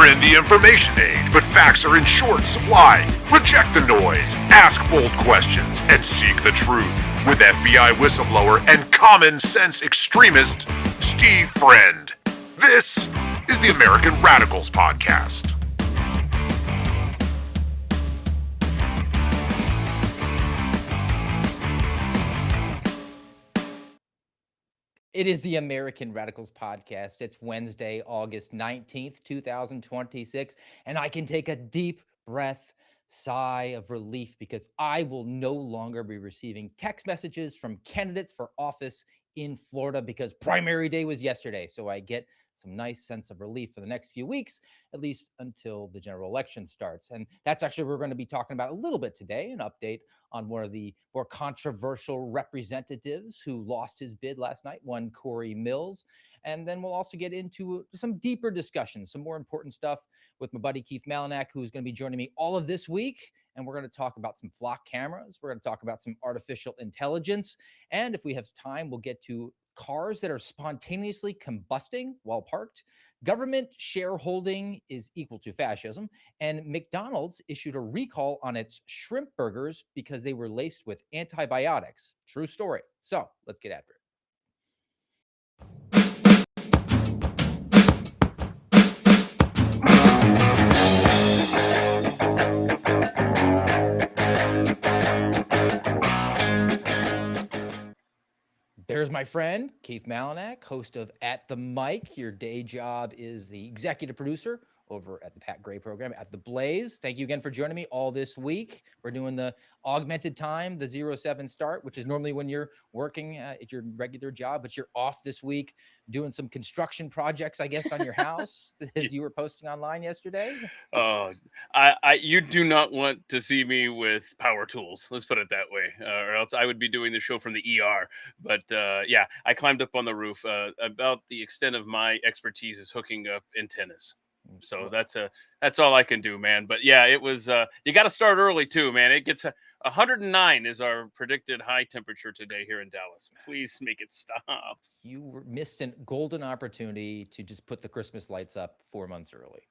We're in the information age, but facts are in short supply. Reject the noise, ask bold questions, and seek the truth with FBI whistleblower and common sense extremist Steve Friend. This is the American Radicals Podcast. It is the American Radicals Podcast. It's Wednesday, August 19th, 2026, and I can take a deep breath, sigh of relief because I will no longer be receiving text messages from candidates for office in Florida because primary day was yesterday. So I get some nice sense of relief for the next few weeks, at least until the general election starts. And that's actually what we're going to be talking about a little bit today, an update on one of the more controversial representatives who lost his bid last night, one Corey Mills. And then we'll also get into some deeper discussions, some more important stuff with my buddy Keith Malinak, who's going to be joining me all of this week. And we're going to talk about some flock cameras. We're going to talk about some artificial intelligence. And if we have time, we'll get to cars that are spontaneously combusting while parked. Government shareholding is equal to fascism. And McDonald's issued a recall on its shrimp burgers because they were laced with antibiotics. True story. So let's get after it. There's my friend, Keith Malinak, host of At the Mic. Your day job is the executive producer over at the Pat Gray program at The Blaze. Thank you again for joining me all this week. We're doing the augmented time, the 07 start, which is normally when you're working at your regular job, but you're off this week doing some construction projects, I guess, on your house, as you were posting online yesterday. Oh, you do not want to see me with power tools. Let's put it that way, or else I would be doing the show from the ER. But yeah, I climbed up on the roof. About the extent of my expertise is hooking up antennas. So that's all I can do, man. But yeah, it was. You got to start early too, man. It gets 109 is our predicted high temperature today here in Dallas. Please make it stop. You missed a golden opportunity to just put the Christmas lights up 4 months early.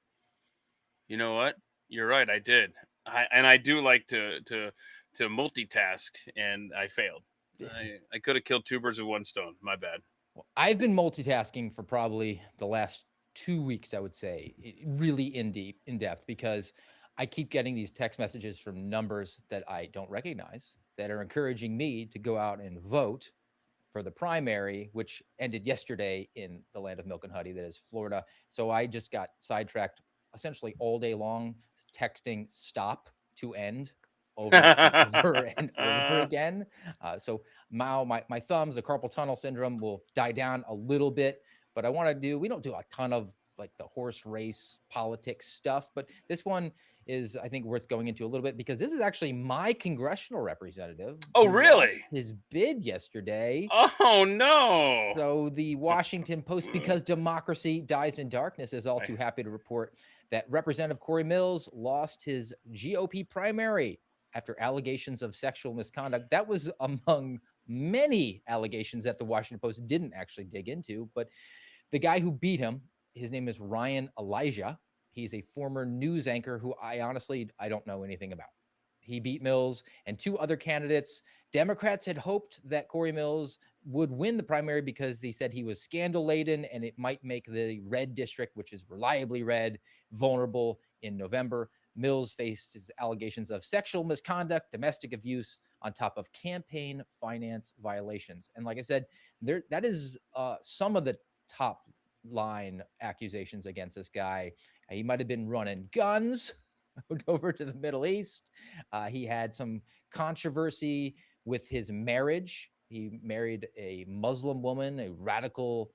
You know what? You're right. I did. I do like to multitask, and I failed. I could have killed two birds with one stone. My bad. Well, I've been multitasking for probably the last 2 weeks, I would say, really in depth, because I keep getting these text messages from numbers that I don't recognize that are encouraging me to go out and vote for the primary, which ended yesterday in the land of milk and honey, that is Florida. So I just got sidetracked essentially all day long, texting stop to end over and over and over again. So my thumbs, the carpal tunnel syndrome will die down a little bit, but we don't do a ton of like the horse race politics stuff, but this one is, I think, worth going into a little bit because this is actually my congressional representative. Oh, really? His bid yesterday. Oh, no. So the Washington Post, because democracy dies in darkness, is all too happy to report that Representative Corey Mills lost his GOP primary after allegations of sexual misconduct. That was among many allegations that the Washington Post didn't actually dig into. But the guy who beat him, his name is Ryan Elijah. He's a former news anchor who I don't know anything about. He beat Mills and two other candidates. Democrats had hoped that Corey Mills would win the primary because they said he was scandal-laden and it might make the red district, which is reliably red, vulnerable in November. Mills faced his allegations of sexual misconduct, domestic abuse, on top of campaign finance violations. And like I said, that is some of the top line accusations against this guy. He might have been running guns over to the Middle East. He had some controversy with his marriage. He married a Muslim woman, a radical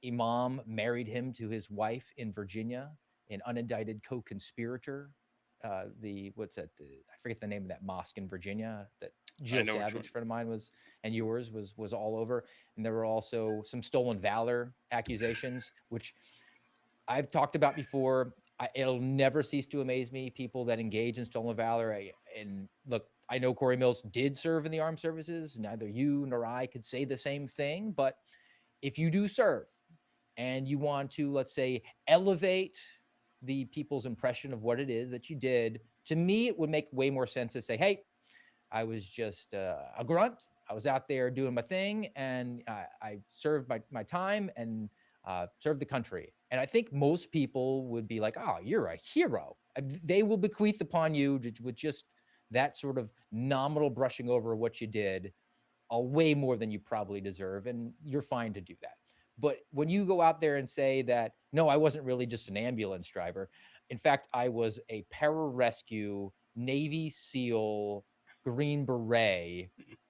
imam married him to his wife in Virginia, an unindicted co-conspirator. I forget the name of that mosque in Virginia that Jill Savage, friend of mine, and yours was all over. And there were also some stolen valor accusations, which I've talked about before. It'll never cease to amaze me, people that engage in stolen valor. And look, I know Corey Mills did serve in the armed services. Neither you nor I could say the same thing. But if you do serve and you want to, let's say, elevate the people's impression of what it is that you did, to me, it would make way more sense to say, hey, I was just a grunt. I was out there doing my thing, and I served my time and served the country. And I think most people would be like, oh, you're a hero. They will bequeath upon you with just that sort of nominal brushing over what you did, way more than you probably deserve. And you're fine to do that. But when you go out there and say that, no, I wasn't really just an ambulance driver. In fact, I was a pararescue, Navy SEAL, Green Beret,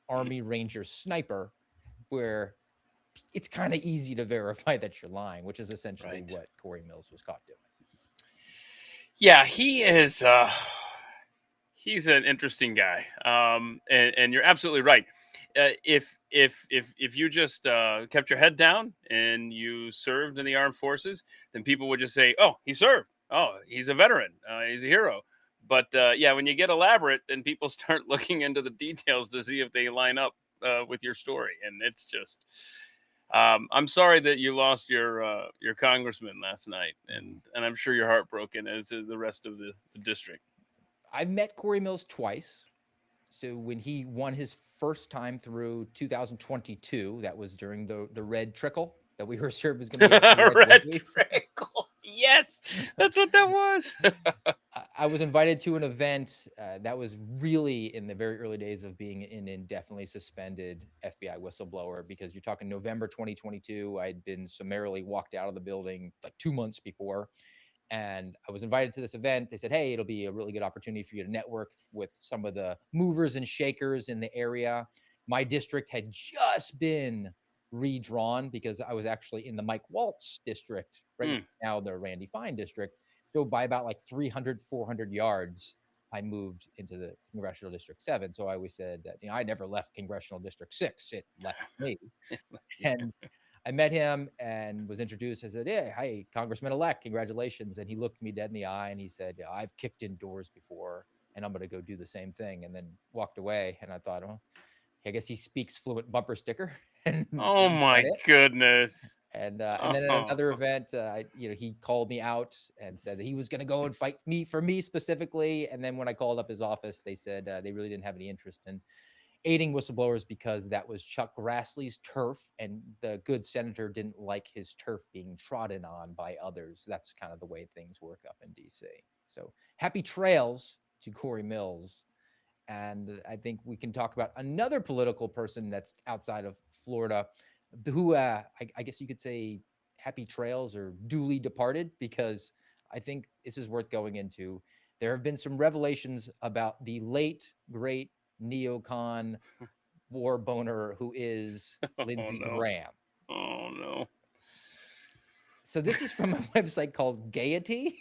Army Ranger sniper, where it's kind of easy to verify that you're lying, which is essentially what Corey Mills was caught doing. Yeah, he is. He's an interesting guy, and you're absolutely right. If you just kept your head down and you served in the armed forces, then people would just say, "Oh, he served. Oh, he's a veteran. He's a hero." But yeah, when you get elaborate, then people start looking into the details to see if they line up with your story, and it's just. I'm sorry that you lost your congressman last night, and I'm sure you're heartbroken, as the rest of the district. I've met Corey Mills twice. So when he won his first time through 2022, that was during the red trickle that we were sure was going to be red trickle. Yes, that's what that was. I was invited to an event that was really in the very early days of being an indefinitely suspended FBI whistleblower, because you're talking November 2022. I'd been summarily walked out of the building like 2 months before. And I was invited to this event. They said, hey, it'll be a really good opportunity for you to network with some of the movers and shakers in the area. My district had just been redrawn because I was actually in the Mike Waltz district, right now the Randy Fine district. So by about like 300, 400 yards, I moved into the Congressional District 7. So I always said that, I never left Congressional District 6. It left me. And I met him and was introduced. I said, hey, hi, Congressman-elect, congratulations. And he looked me dead in the eye and he said, I've kicked in doors before and I'm going to go do the same thing. And then walked away. And I thought, oh, I guess he speaks fluent bumper sticker. And oh my goodness. And then at another event, he called me out and said that he was going to go and fight for me specifically. And then when I called up his office, they said they really didn't have any interest in aiding whistleblowers because that was Chuck Grassley's turf, and the good senator didn't like his turf being trodden on by others. That's kind of the way things work up in DC. So happy trails to Corey Mills. And I think we can talk about another political person that's outside of Florida who I guess you could say happy trails or duly departed, because I think this is worth going into. There have been some revelations about the late, great neocon war boner who is Lindsey Graham. Oh, no. So this is from a website called Gaiety.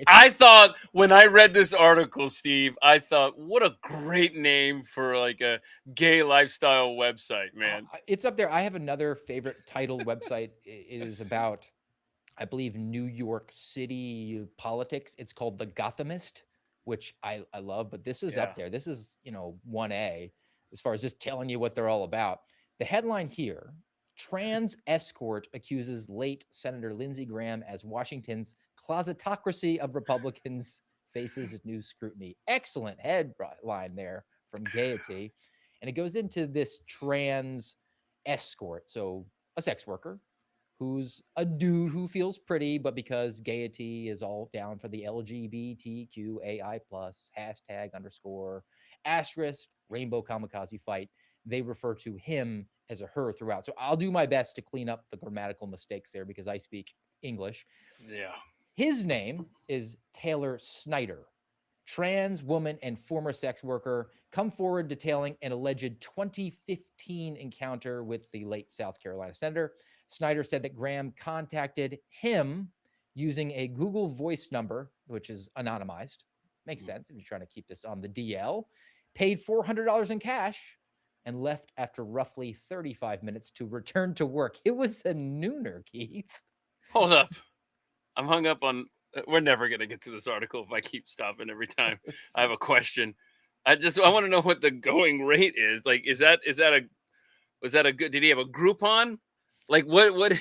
I thought when I read this article, Steve, I thought, what a great name for like a gay lifestyle website, man. It's up there. I have another favorite titled website. It is about, I believe, New York City politics. It's called The Gothamist, which I love, but this is up there. This is, 1A as far as just telling you what they're all about. The headline here: trans escort accuses late Senator Lindsey Graham as Washington's closetocracy of Republicans faces new scrutiny. Excellent headline there from Gaiety. And it goes into this trans escort. So a sex worker who's a dude who feels pretty, but because Gaiety is all down for the LGBTQAI plus #_ rainbow kamikaze fight, they refer to him as a her throughout. So I'll do my best to clean up the grammatical mistakes there because I speak English. Yeah. His name is Taylor Snyder, trans woman and former sex worker, come forward detailing an alleged 2015 encounter with the late South Carolina senator. Snyder said that Graham contacted him using a Google Voice number, which is anonymized. Makes sense if you're trying to keep this on the DL. Paid $400 in cash and left after roughly 35 minutes to return to work. It was a nooner, Keith. Hold up. I'm hung up on. We're never going to get to this article if I keep stopping every time I have a question. I want to know what the going rate is. Like, was that a good, did he have a Groupon? Like what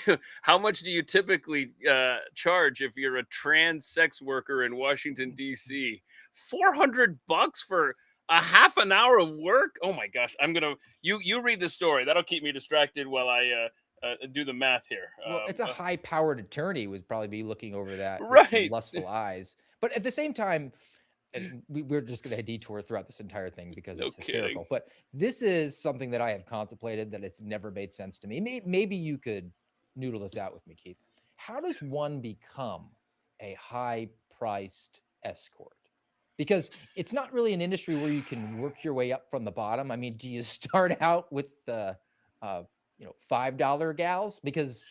how much do you typically charge if you're a trans sex worker in Washington D.C.? $400 for a half an hour of work? Oh my gosh, I'm gonna you read the story. That'll keep me distracted while I do the math here. Well, it's a high-powered attorney would probably be looking over that with some Right. lustful eyes. But at the same time, and we're just going to detour throughout this entire thing because No it's kidding. hysterical. But this is something that I have contemplated that it's never made sense to me. Maybe you could noodle this out with me, Keith. How does one become a high-priced escort? Because it's not really an industry where you can work your way up from the bottom. I mean, do you start out with the $5 gals? Because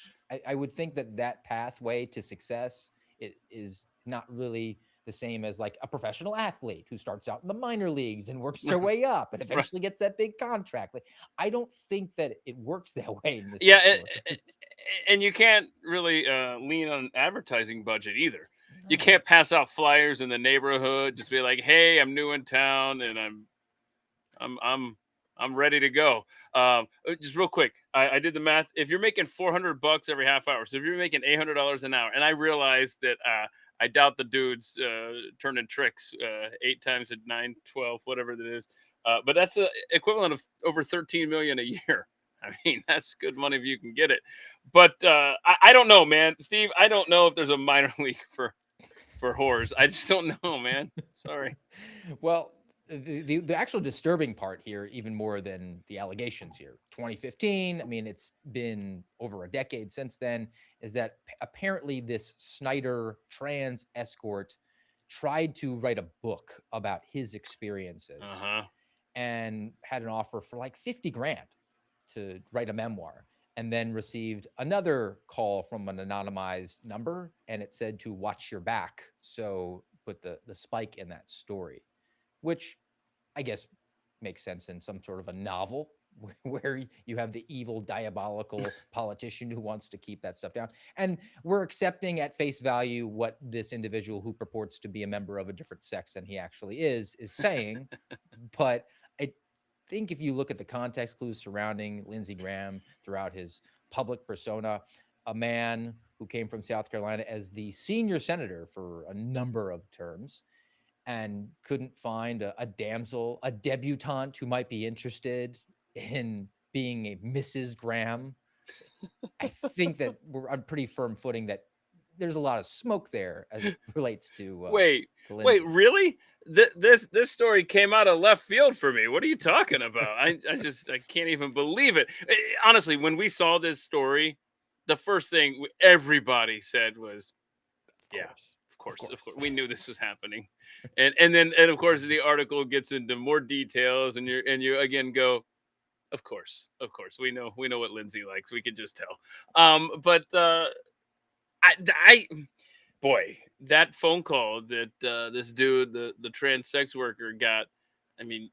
I would think that pathway to success is not really the same as like a professional athlete who starts out in the minor leagues and works their way up and eventually gets that big contract. Like, I don't think that it works that way in this. Yeah, sector. and you can't really lean on an advertising budget either. You No. can't pass out flyers in the neighborhood. Just be like, "Hey, I'm new in town, and I'm ready to go." Just real quick, I did the math. If you're making $400 every half hour, so if you're making $800 an hour, and I realized that I doubt the dude's turning tricks 8 times at 9, 12, whatever that is. But that's the equivalent of over 13 million a year. I mean, that's good money if you can get it. But I don't know, man. Steve, I don't know if there's a minor league for whores. I just don't know, man. Sorry. Well, the actual disturbing part here, even more than the allegations here, 2015, I mean, it's been over a decade since then, is that apparently this Snyder trans escort tried to write a book about his experiences and had an offer for like 50 grand to write a memoir, and then received another call from an anonymized number, and it said to watch your back. So put the spike in that story, which I guess makes sense in some sort of a novel where you have the evil, diabolical politician who wants to keep that stuff down. And we're accepting at face value what this individual who purports to be a member of a different sex than he actually is saying. But I think if you look at the context clues surrounding Lindsey Graham throughout his public persona, a man who came from South Carolina as the senior senator for a number of terms, and couldn't find a damsel, a debutante who might be interested in being a Mrs. Graham. I think that we're on pretty firm footing that there's a lot of smoke there as it relates to wait, Lindsey. really? This story came out of left field for me. What are you talking about? I can't even believe it. Honestly, when we saw this story, the first thing everybody said was, "Yeah, of course. We knew this was happening." And then of course the article gets into more details, and you again go, of course, we know what Lindsay likes. We could just tell. But boy, that phone call that this dude, the trans sex worker got. I mean,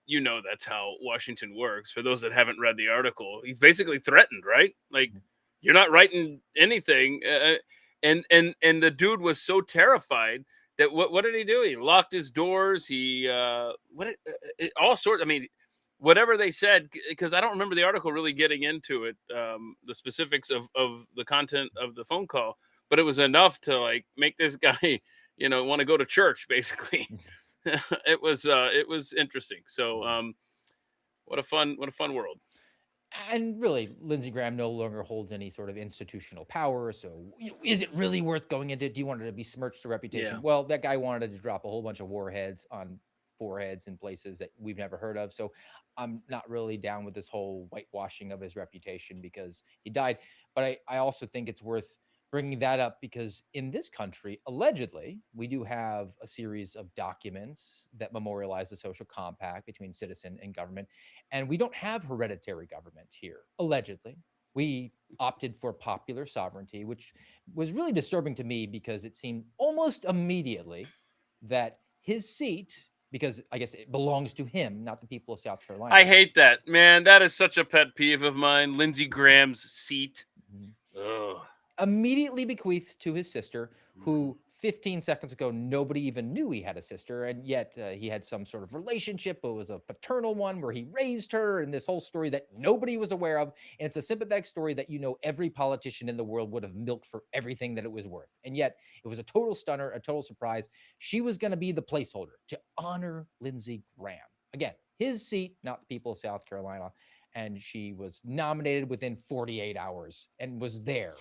that's how Washington works. For those that haven't read the article, he's basically threatened, right? Like, you're not writing anything. And the dude was so terrified that what did he do? He locked his doors. He all sorts. I mean, whatever they said, because I don't remember the article really getting into it, the specifics of the content of the phone call, but it was enough to like make this guy, want to go to church. Basically, it was interesting. So, what a fun world. And really, Lindsey Graham no longer holds any sort of institutional power. So, is it really worth going into? Do you want it to be smirched to reputation? Yeah. Well, that guy wanted to drop a whole bunch of warheads on foreheads in places that we've never heard of. So, I'm not really down with this whole whitewashing of his reputation because he died. But I also think it's worth bringing that up because in this country, allegedly, we do have a series of documents that memorialize the social compact between citizen and government. And we don't have hereditary government here, allegedly. We opted for popular sovereignty, which was really disturbing to me because it seemed almost immediately that his seat, because I guess it belongs to him, not the people of South Carolina. I hate that, man. That is such a pet peeve of mine. Lindsey Graham's seat. Immediately bequeathed to his sister, who 15 seconds ago, nobody even knew he had a sister, and yet he had some sort of relationship. It was a paternal one where he raised her, and this whole story that nobody was aware of. And it's a sympathetic story that every politician in the world would have milked for everything that it was worth. And yet it was a total stunner, a total surprise. She was going to be the placeholder to honor Lindsey Graham. Again, his seat, not the people of South Carolina. And she was nominated within 48 hours and was there.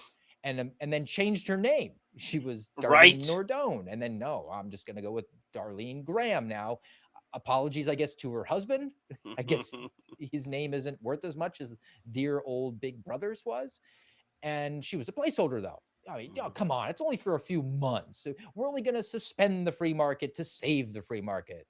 And then changed her name. She was Darlene Nordone. And then, no, I'm just going to go with Darlene Graham now. Apologies, I guess, to her husband. I guess his name isn't worth as much as dear old Big Brother's was. And she was a placeholder, though. I mean, come on. It's only for a few months. We're only going to suspend the free market to save the free market.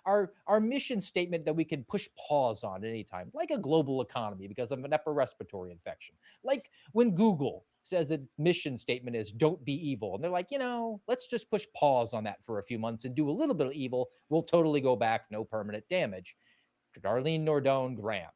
Our mission statement that we can push pause on at any time, like a global economy because of an upper respiratory infection. Like when Google says its mission statement is don't be evil. And they're like, let's just push pause on that for a few months and do a little bit of evil. We'll totally go back. No permanent damage. Darlene Nordone Graham.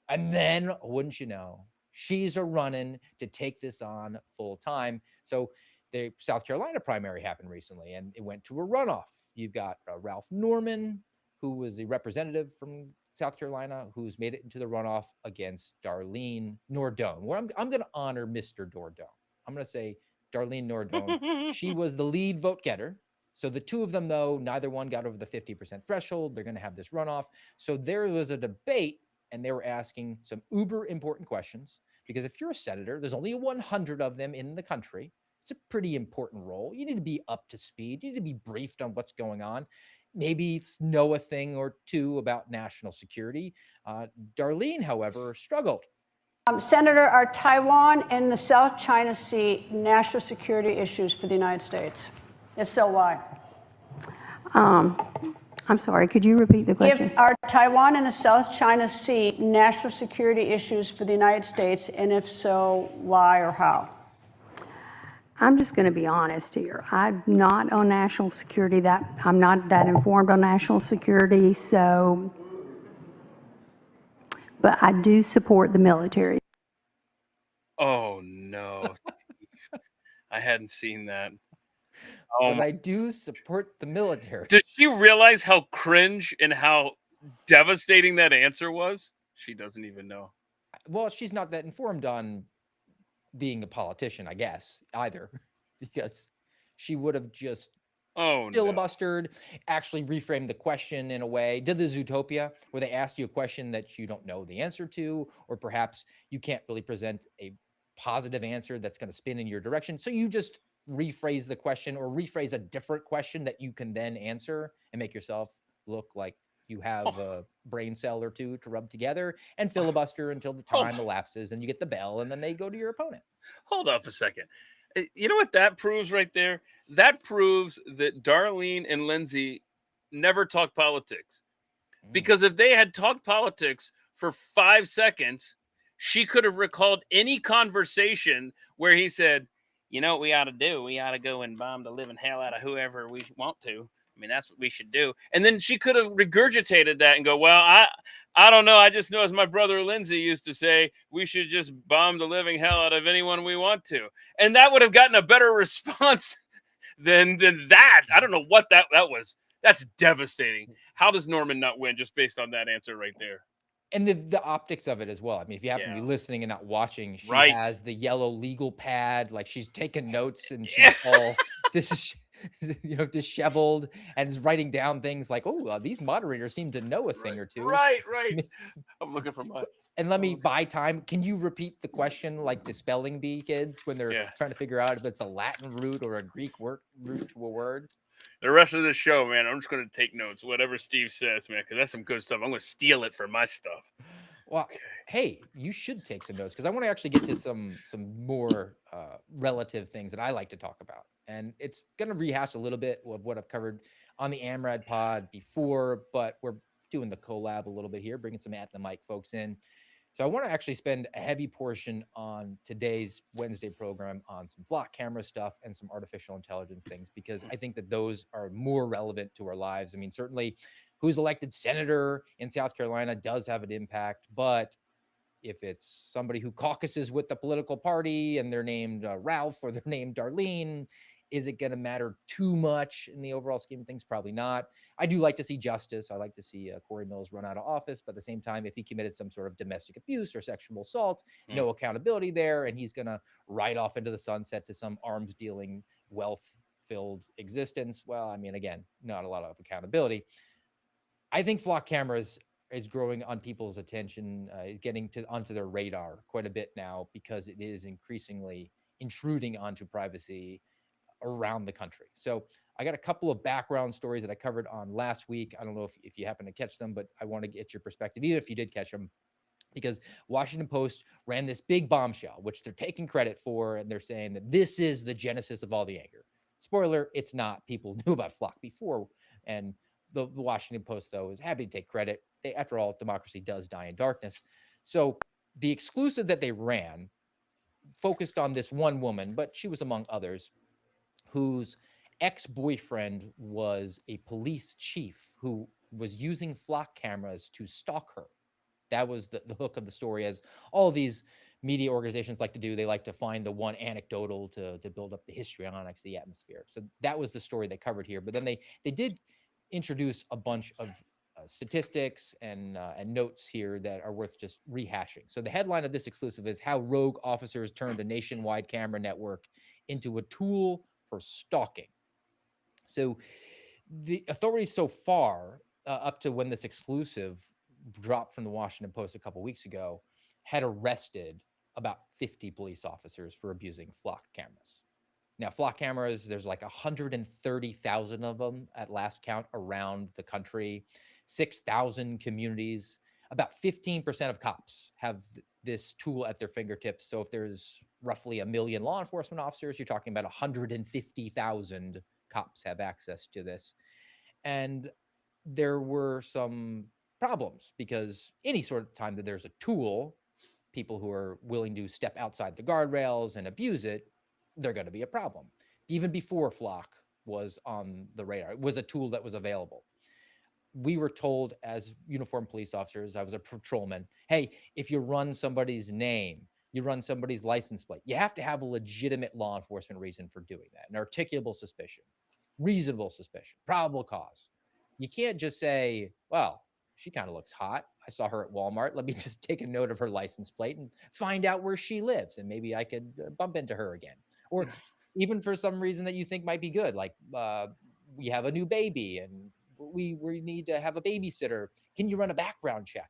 And then, wouldn't you know, she's a running to take this on full time. So the South Carolina primary happened recently, and it went to a runoff. You've got Ralph Norman, who was a representative from South Carolina, who's made it into the runoff against Darlene Nordone. Where I'm going to honor Mr. Nordone. I'm going to say Darlene Nordone. She was the lead vote getter. So the two of them, though, neither one got over the 50% threshold. They're going to have this runoff. So there was a debate, and they were asking some uber important questions, because if you're a senator, there's only 100 of them in the country. It's a pretty important role. You need to be up to speed. You need to be briefed on what's going on. Maybe know a thing or two about national security. Darlene, however, struggled. Senator, are Taiwan and the South China Sea national security issues for the United States? If so, why? I'm sorry, could you repeat the question? Are Taiwan and the South China Sea national security issues for the United States, and if so, why or how? I'm just going to be honest here. I'm not on national security. I'm not that informed on national security, but I do support the military. Oh no, I hadn't seen that. But I do support the military. Did she realize how cringe and how devastating that answer was? She doesn't even know. Well, she's not that informed on being a politician, I guess, either, because she would have just filibustered, actually reframed the question in a way, did the Zootopia, where they asked you a question that you don't know the answer to, or perhaps you can't really present a positive answer that's going to spin in your direction. So you just rephrase the question or rephrase a different question that you can then answer and make yourself look like you have a brain cell or two to rub together and filibuster until the time elapses and you get the bell and then they go to your opponent. Hold up a second. You know what that proves right there? That proves that Darlene and Lindsey never talked politics. Because if they had talked politics for 5 seconds, she could have recalled any conversation where he said, you know what we ought to do? We ought to go and bomb the living hell out of whoever we want to. I mean, that's what we should do. And then she could have regurgitated that and go, well, I don't know. I just know, as my brother Lindsey used to say, we should just bomb the living hell out of anyone we want to. And that would have gotten a better response than that. I don't know what that was. That's devastating. How does Norman not win just based on that answer right there? And the optics of it as well. I mean, if you happen to be listening and not watching, she has the yellow legal pad, like she's taking notes and she's all disheveled and is writing down things like, these moderators seem to know a thing or two. Right. I'm looking for mine. And let me buy time. Can you repeat the question like the spelling bee kids when they're trying to figure out if it's a Latin root or a Greek root to a word? The rest of the show, man, I'm just going to take notes, whatever Steve says, man, because that's some good stuff. I'm going to steal it for my stuff. Well, hey, you should take some notes because I want to actually get to some more relative things that I like to talk about. And it's going to rehash a little bit of what I've covered on the AMRAD pod before, but we're doing the collab a little bit here, bringing some At the Mic folks in. So I want to actually spend a heavy portion on today's Wednesday program on some flock camera stuff and some artificial intelligence things, because I think that those are more relevant to our lives. I mean, certainly who's elected senator in South Carolina does have an impact, but if it's somebody who caucuses with the political party and they're named Ralph or they're named Darlene, Is it going to matter too much in the overall scheme of things? Probably not. I do like to see justice. I like to see Corey Mills run out of office, but at the same time, if he committed some sort of domestic abuse or sexual assault, no accountability there, and he's going to ride off into the sunset to some arms dealing, wealth filled existence. Well, I mean, again, not a lot of accountability. I think flock cameras is growing on people's attention, getting onto their radar quite a bit now because it is increasingly intruding onto privacy around the country. So I got a couple of background stories that I covered on last week. I don't know if you happen to catch them, but I want to get your perspective, even if you did catch them, because Washington Post ran this big bombshell, which they're taking credit for, and they're saying that this is the genesis of all the anger. Spoiler, it's not. People knew about flock before, and the Washington Post, though, is happy to take credit. After all, democracy does die in darkness. So the exclusive that they ran focused on this one woman, but she was among others, whose ex-boyfriend was a police chief who was using flock cameras to stalk her. That was the hook of the story, as all of these media organizations like to do. They like to find the one anecdotal to build up the histrionics, the atmosphere. So that was the story they covered here. But then they did introduce a bunch of statistics and notes here that are worth just rehashing. So the headline of this exclusive is how rogue officers turned a nationwide camera network into a tool for stalking. So the authorities so far, up to when this exclusive dropped from the Washington Post a couple weeks ago, had arrested about 50 police officers for abusing flock cameras. Now, flock cameras, there's like 130,000 of them at last count around the country, 6,000 communities. About 15% of cops have this tool at their fingertips. So if there's roughly 1 million law enforcement officers, you're talking about 150,000 cops have access to this. And there were some problems because any sort of time that there's a tool, people who are willing to step outside the guardrails and abuse it, they're going to be a problem. Even before flock was on the radar, it was a tool that was available. We were told as uniformed police officers, I was a patrolman, hey, if you run somebody's name, you run somebody's license plate, you have to have a legitimate law enforcement reason for doing that, an articulable suspicion, reasonable suspicion, probable cause. You can't just say, well, she kind of looks hot. I saw her at Walmart. Let me just take a note of her license plate and find out where she lives. And maybe I could bump into her again. Or even for some reason that you think might be good, like we have a new baby and we need to have a babysitter. Can you run a background check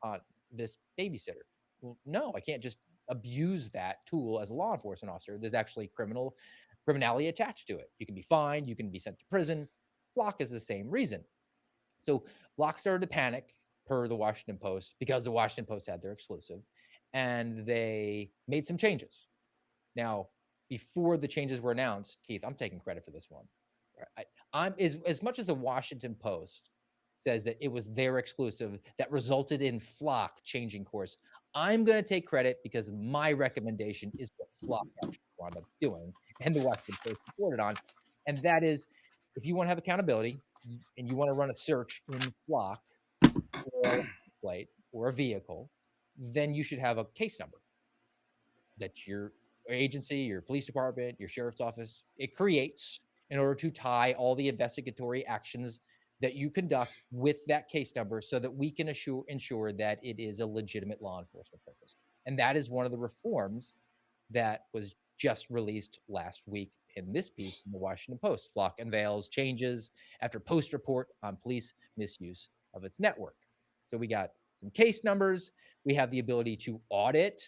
on this babysitter? Well, no, I can't just abuse that tool as a law enforcement officer. There's actually criminality attached to it. You can be fined. You can be sent to prison. Flock is the same reason. So Flock started to panic, per the Washington Post, because the Washington Post had their exclusive, and they made some changes. Now, before the changes were announced, Keith, I'm taking credit for this one. I'm as much as the Washington Post says that it was their exclusive that resulted in Flock changing course, I'm going to take credit because my recommendation is what Flock actually wound up doing, and the Washington Post reported on, and that is, if you want to have accountability and you want to run a search in Flock or a plate or a vehicle, then you should have a case number that your agency, your police department, your sheriff's office, it creates in order to tie all the investigatory actions that you conduct with that case number so that we can ensure that it is a legitimate law enforcement purpose. And that is one of the reforms that was just released last week in this piece in the Washington Post. Flock unveils changes after Post report on police misuse of its network. So we got some case numbers. We have the ability to audit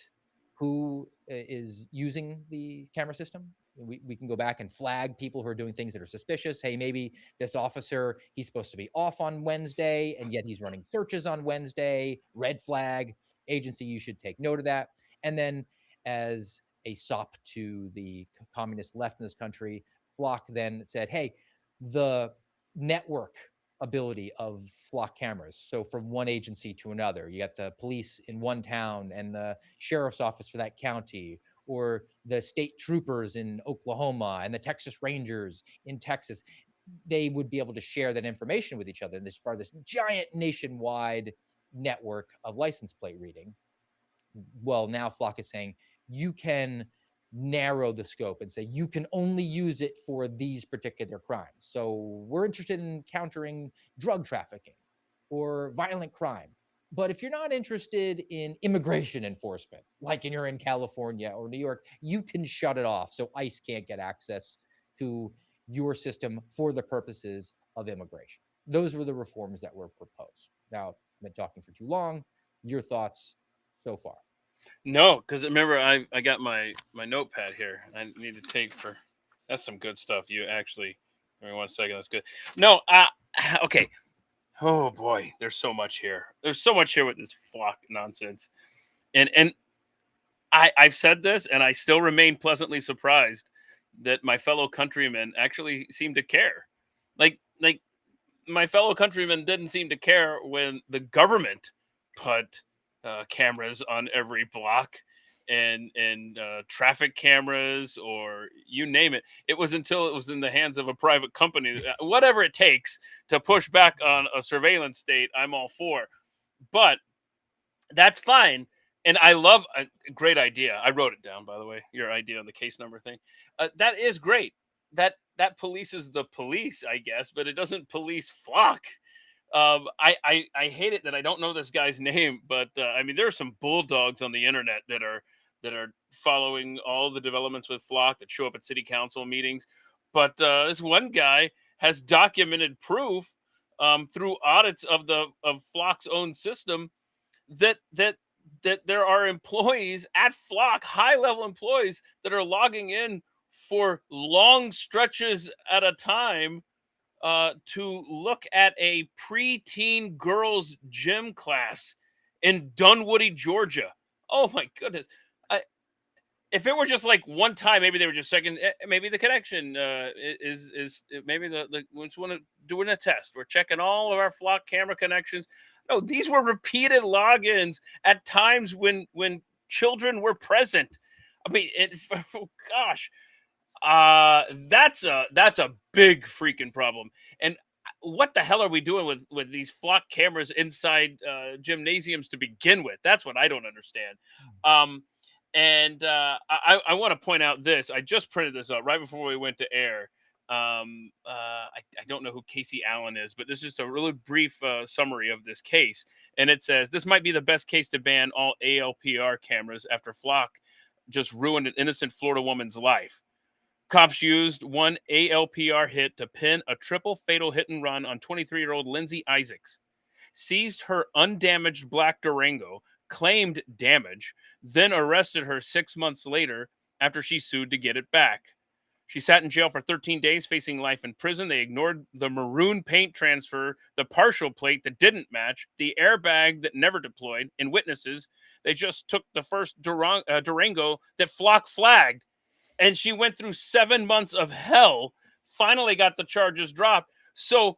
who is using the camera system. We can go back and flag people who are doing things that are suspicious. Hey, maybe this officer, he's supposed to be off on Wednesday, and yet he's running searches on Wednesday. Red flag. Agency, you should take note of that. And then as a sop to the communist left in this country, Flock then said, hey, the network ability of Flock cameras. So from one agency to another, you got the police in one town and the sheriff's office for that county, or the state troopers in Oklahoma and the Texas Rangers in Texas. They would be able to share that information with each other in this giant nationwide network of license plate reading. Well, now Flock is saying you can narrow the scope and say you can only use it for these particular crimes. So we're interested in countering drug trafficking or violent crime. But if you're not interested in immigration enforcement, like you're in California or New York, you can shut it off so ICE can't get access to your system for the purposes of immigration. Those were the reforms that were proposed. Now, I've been talking for too long. Your thoughts so far? No, because remember, I got my notepad here. I need to take for that's some good stuff. You actually, give me 1 second. That's good. No, okay. Oh boy, there's so much here. There's so much here with this flock nonsense, and I've said this, and I still remain pleasantly surprised that my fellow countrymen actually seem to care. Like my fellow countrymen didn't seem to care when the government put cameras on every block and traffic cameras or you name it. It was until it was in the hands of a private company, whatever it takes to push back on a surveillance state. I'm all for, but that's fine. And I love a great idea. I wrote it down, by the way, your idea on the case number thing. That is great. That polices the police, I guess, but it doesn't police flock. I hate it that I don't know this guy's name, but I mean, there are some bulldogs on the internet that are following all the developments with flock that show up at city council meetings. But this one guy has documented proof through audits of flock's own system that there are employees at flock, high level employees that are logging in for long stretches at a time to look at a preteen girls gym class in Dunwoody, Georgia. Oh my goodness! If it were just like one time, maybe they were just checking. Maybe the connection is maybe we just want to doing a test. We're checking all of our flock camera connections. No, these were repeated logins at times when children were present. I mean, oh gosh. That's a big freaking problem. And what the hell are we doing with these flock cameras inside gymnasiums to begin with? That's what I don't understand. I want to point out this. I just printed this out right before we went to air. I don't know who Casey Allen is, but this is just a really brief summary of this case. And it says this might be the best case to ban all ALPR cameras after flock just ruined an innocent Florida woman's life. Cops used one ALPR hit to pin a triple fatal hit and run on 23-year-old Lindsay Isaacs, seized her undamaged black Durango, claimed damage, then arrested her 6 months later after she sued to get it back. She sat in jail for 13 days facing life in prison. They ignored the maroon paint transfer, the partial plate that didn't match, the airbag that never deployed, and witnesses. They just took the first Durango that flock flagged. And she went through 7 months of hell, finally got the charges dropped. So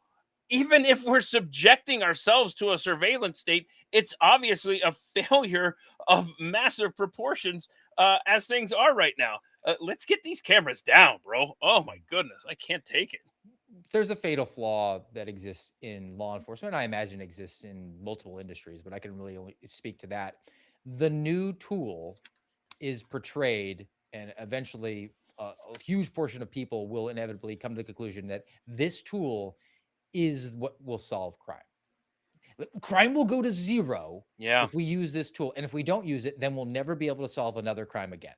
even if we're subjecting ourselves to a surveillance state, it's obviously a failure of massive proportions as things are right now. Let's get these cameras down, bro. Oh my goodness, I can't take it. There's a fatal flaw that exists in law enforcement. I imagine exists in multiple industries, but I can really only speak to that. The new tool is portrayed, and eventually a huge portion of people will inevitably come to the conclusion that this tool is what will solve crime. Crime will go to zero if we use this tool. And if we don't use it, then we'll never be able to solve another crime again.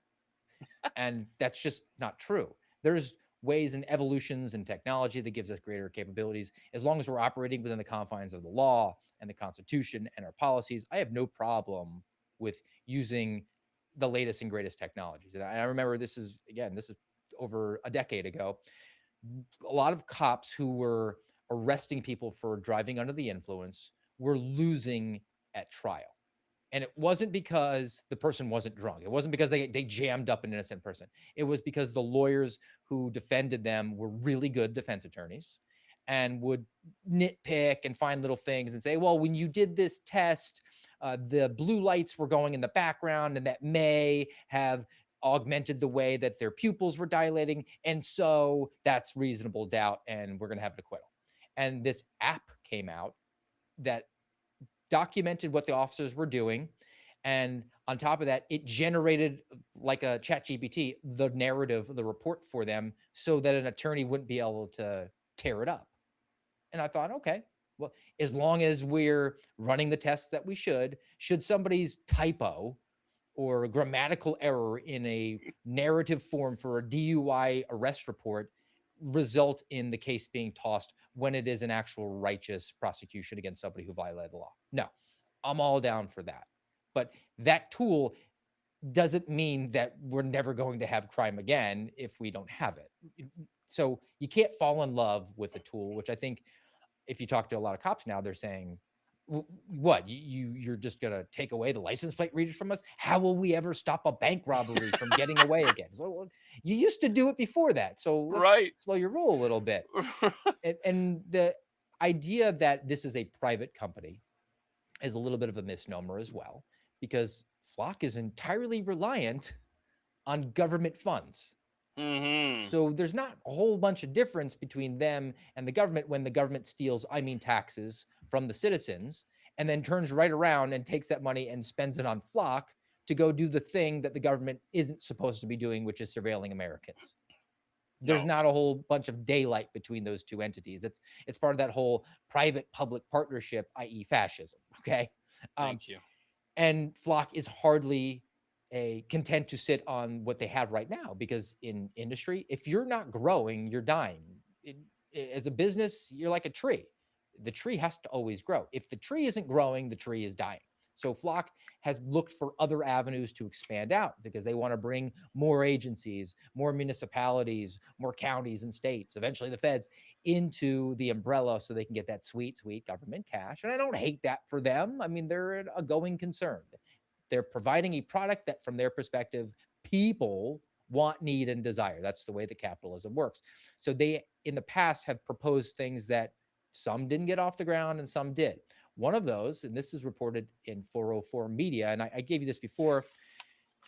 And that's just not true. There's ways and evolutions in technology that gives us greater capabilities. As long as we're operating within the confines of the law and the Constitution and our policies, I have no problem with using the latest and greatest technologies. And I remember this is over a decade ago. A lot of cops who were arresting people for driving under the influence were losing at trial. And it wasn't because the person wasn't drunk. It wasn't because they jammed up an innocent person. It was because the lawyers who defended them were really good defense attorneys and would nitpick and find little things and say, well, when you did this test, the blue lights were going in the background and that may have augmented the way that their pupils were dilating. And so that's reasonable doubt and we're going to have an acquittal. And this app came out that documented what the officers were doing And on top of that, it generated, like a chat GPT, the narrative, the report for them, so that an attorney wouldn't be able to tear it up. And I thought, okay, well, as long as we're running the tests that we should somebody's typo or grammatical error in a narrative form for a DUI arrest report result in the case being tossed when it is an actual righteous prosecution against somebody who violated the law? No, I'm all down for that. But that tool doesn't mean that we're never going to have crime again if we don't have it. So you can't fall in love with a tool, which I think if you talk to a lot of cops now, they're saying, what, you're just going to take away the license plate readers from us? How will we ever stop a bank robbery from getting away again? So, well, you used to do it before that. So let's slow your roll a little bit. And the idea that this is a private company is a little bit of a misnomer as well, because Flock is entirely reliant on government funds. So there's not a whole bunch of difference between them and the government when the government steals, taxes from the citizens, and then turns right around and takes that money and spends it on Flock to go do the thing that the government isn't supposed to be doing, which is surveilling Americans. There's not a whole bunch of daylight between those two entities. It's part of that whole private-public partnership, i.e. fascism, okay? Thank you. And Flock is hardly content to sit on what they have right now, because in industry, if you're not growing, you're dying. As a business, you're like a tree. The tree has to always grow. If the tree isn't growing, the tree is dying. So Flock has looked for other avenues to expand out, because they want to bring more agencies, more municipalities, more counties and states, eventually the feds, into the umbrella so they can get that sweet, sweet government cash. And I don't hate that for them. I mean, they're a going concern. They're providing a product that, from their perspective, people want, need, and desire. That's the way that capitalism works. So they, in the past, have proposed things that some didn't get off the ground and some did. One of those, and this is reported in 404 Media, and I gave you this before,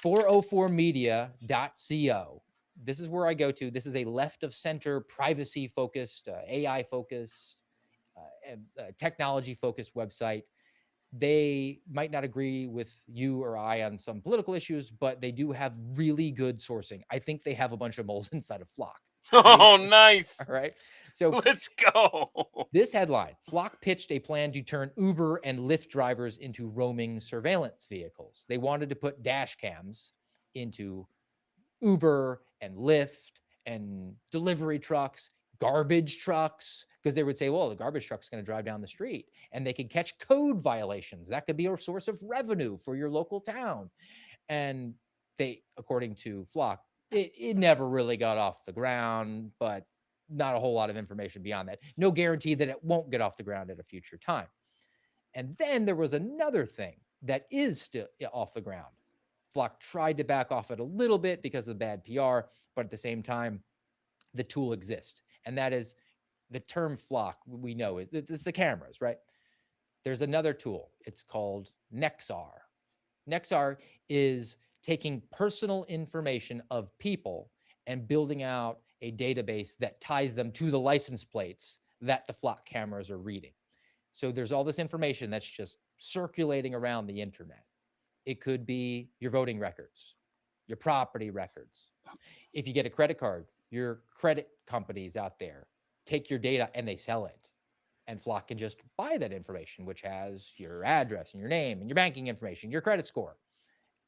404media.co. This is where I go to. This is a left-of-center, privacy-focused, AI-focused, technology-focused website. They might not agree with you or I on some political issues, but they do have really good sourcing. I think they have a bunch of moles inside of Flock. Oh, nice. All right. So let's go. This headline: Flock pitched a plan to turn Uber and Lyft drivers into roaming surveillance vehicles. They wanted to put dash cams into Uber and Lyft and delivery trucks, garbage trucks, because they would say, well, the garbage truck's going to drive down the street and they could catch code violations. That could be a source of revenue for your local town. And they, according to Flock, it never really got off the ground, but not a whole lot of information beyond that. No guarantee that it won't get off the ground at a future time. And then there was another thing that is still off the ground. Flock tried to back off it a little bit because of the bad PR, but at the same time, the tool exists. And that is the term Flock, we know, is it's the cameras, right? There's another tool. It's called Nexar. Nexar is taking personal information of people and building out a database that ties them to the license plates that the Flock cameras are reading. So there's all this information that's just circulating around the internet. It could be your voting records, your property records. If you get a credit card, your credit companies out there take your data and they sell it. And Flock can just buy that information, which has your address and your name and your banking information, your credit score.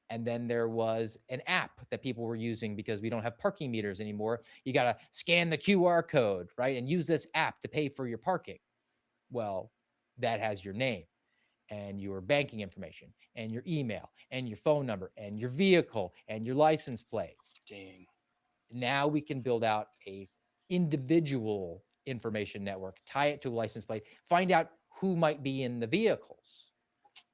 And then there was an app that people were using because we don't have parking meters anymore. You got to scan the QR code, right? And use this app to pay for your parking. Well, that has your name and your banking information and your email and your phone number and your vehicle and your license plate. Dang. Now we can build out a individual information network, tie it to a license plate, find out who might be in the vehicles.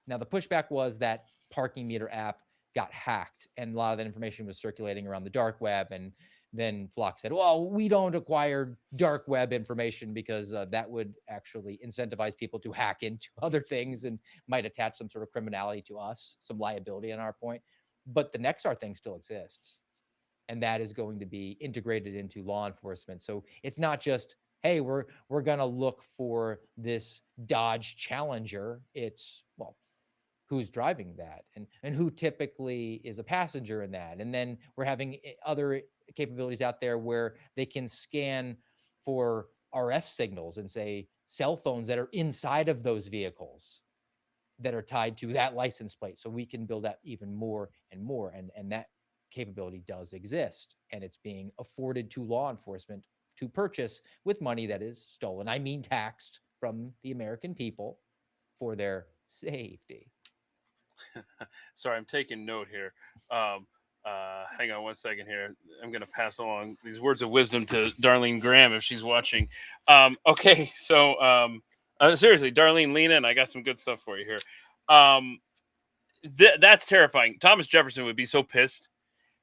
Now, the pushback was that parking meter app got hacked and a lot of that information was circulating around the dark web. And then Flock said, well, we don't acquire dark web information because that would actually incentivize people to hack into other things and might attach some sort of criminality to us, some liability on our point. But the Nexar thing still exists. And that is going to be integrated into law enforcement. So it's not just, hey, we're going to look for this Dodge Challenger. It's, well, who's driving that and who typically is a passenger in that. And then we're having other capabilities out there where they can scan for RF signals and say cell phones that are inside of those vehicles that are tied to that license plate. So we can build out even more and more. And that capability does exist. And it's being afforded to law enforcement to purchase with money that is stolen. I mean, taxed from the American people for their safety. Sorry, I'm taking note here. Hang on one second here. I'm going to pass along these words of wisdom to Darlene Graham if she's watching. Okay, so seriously, Darlene, lean in. I got some good stuff for you here. That's terrifying. Thomas Jefferson would be so pissed.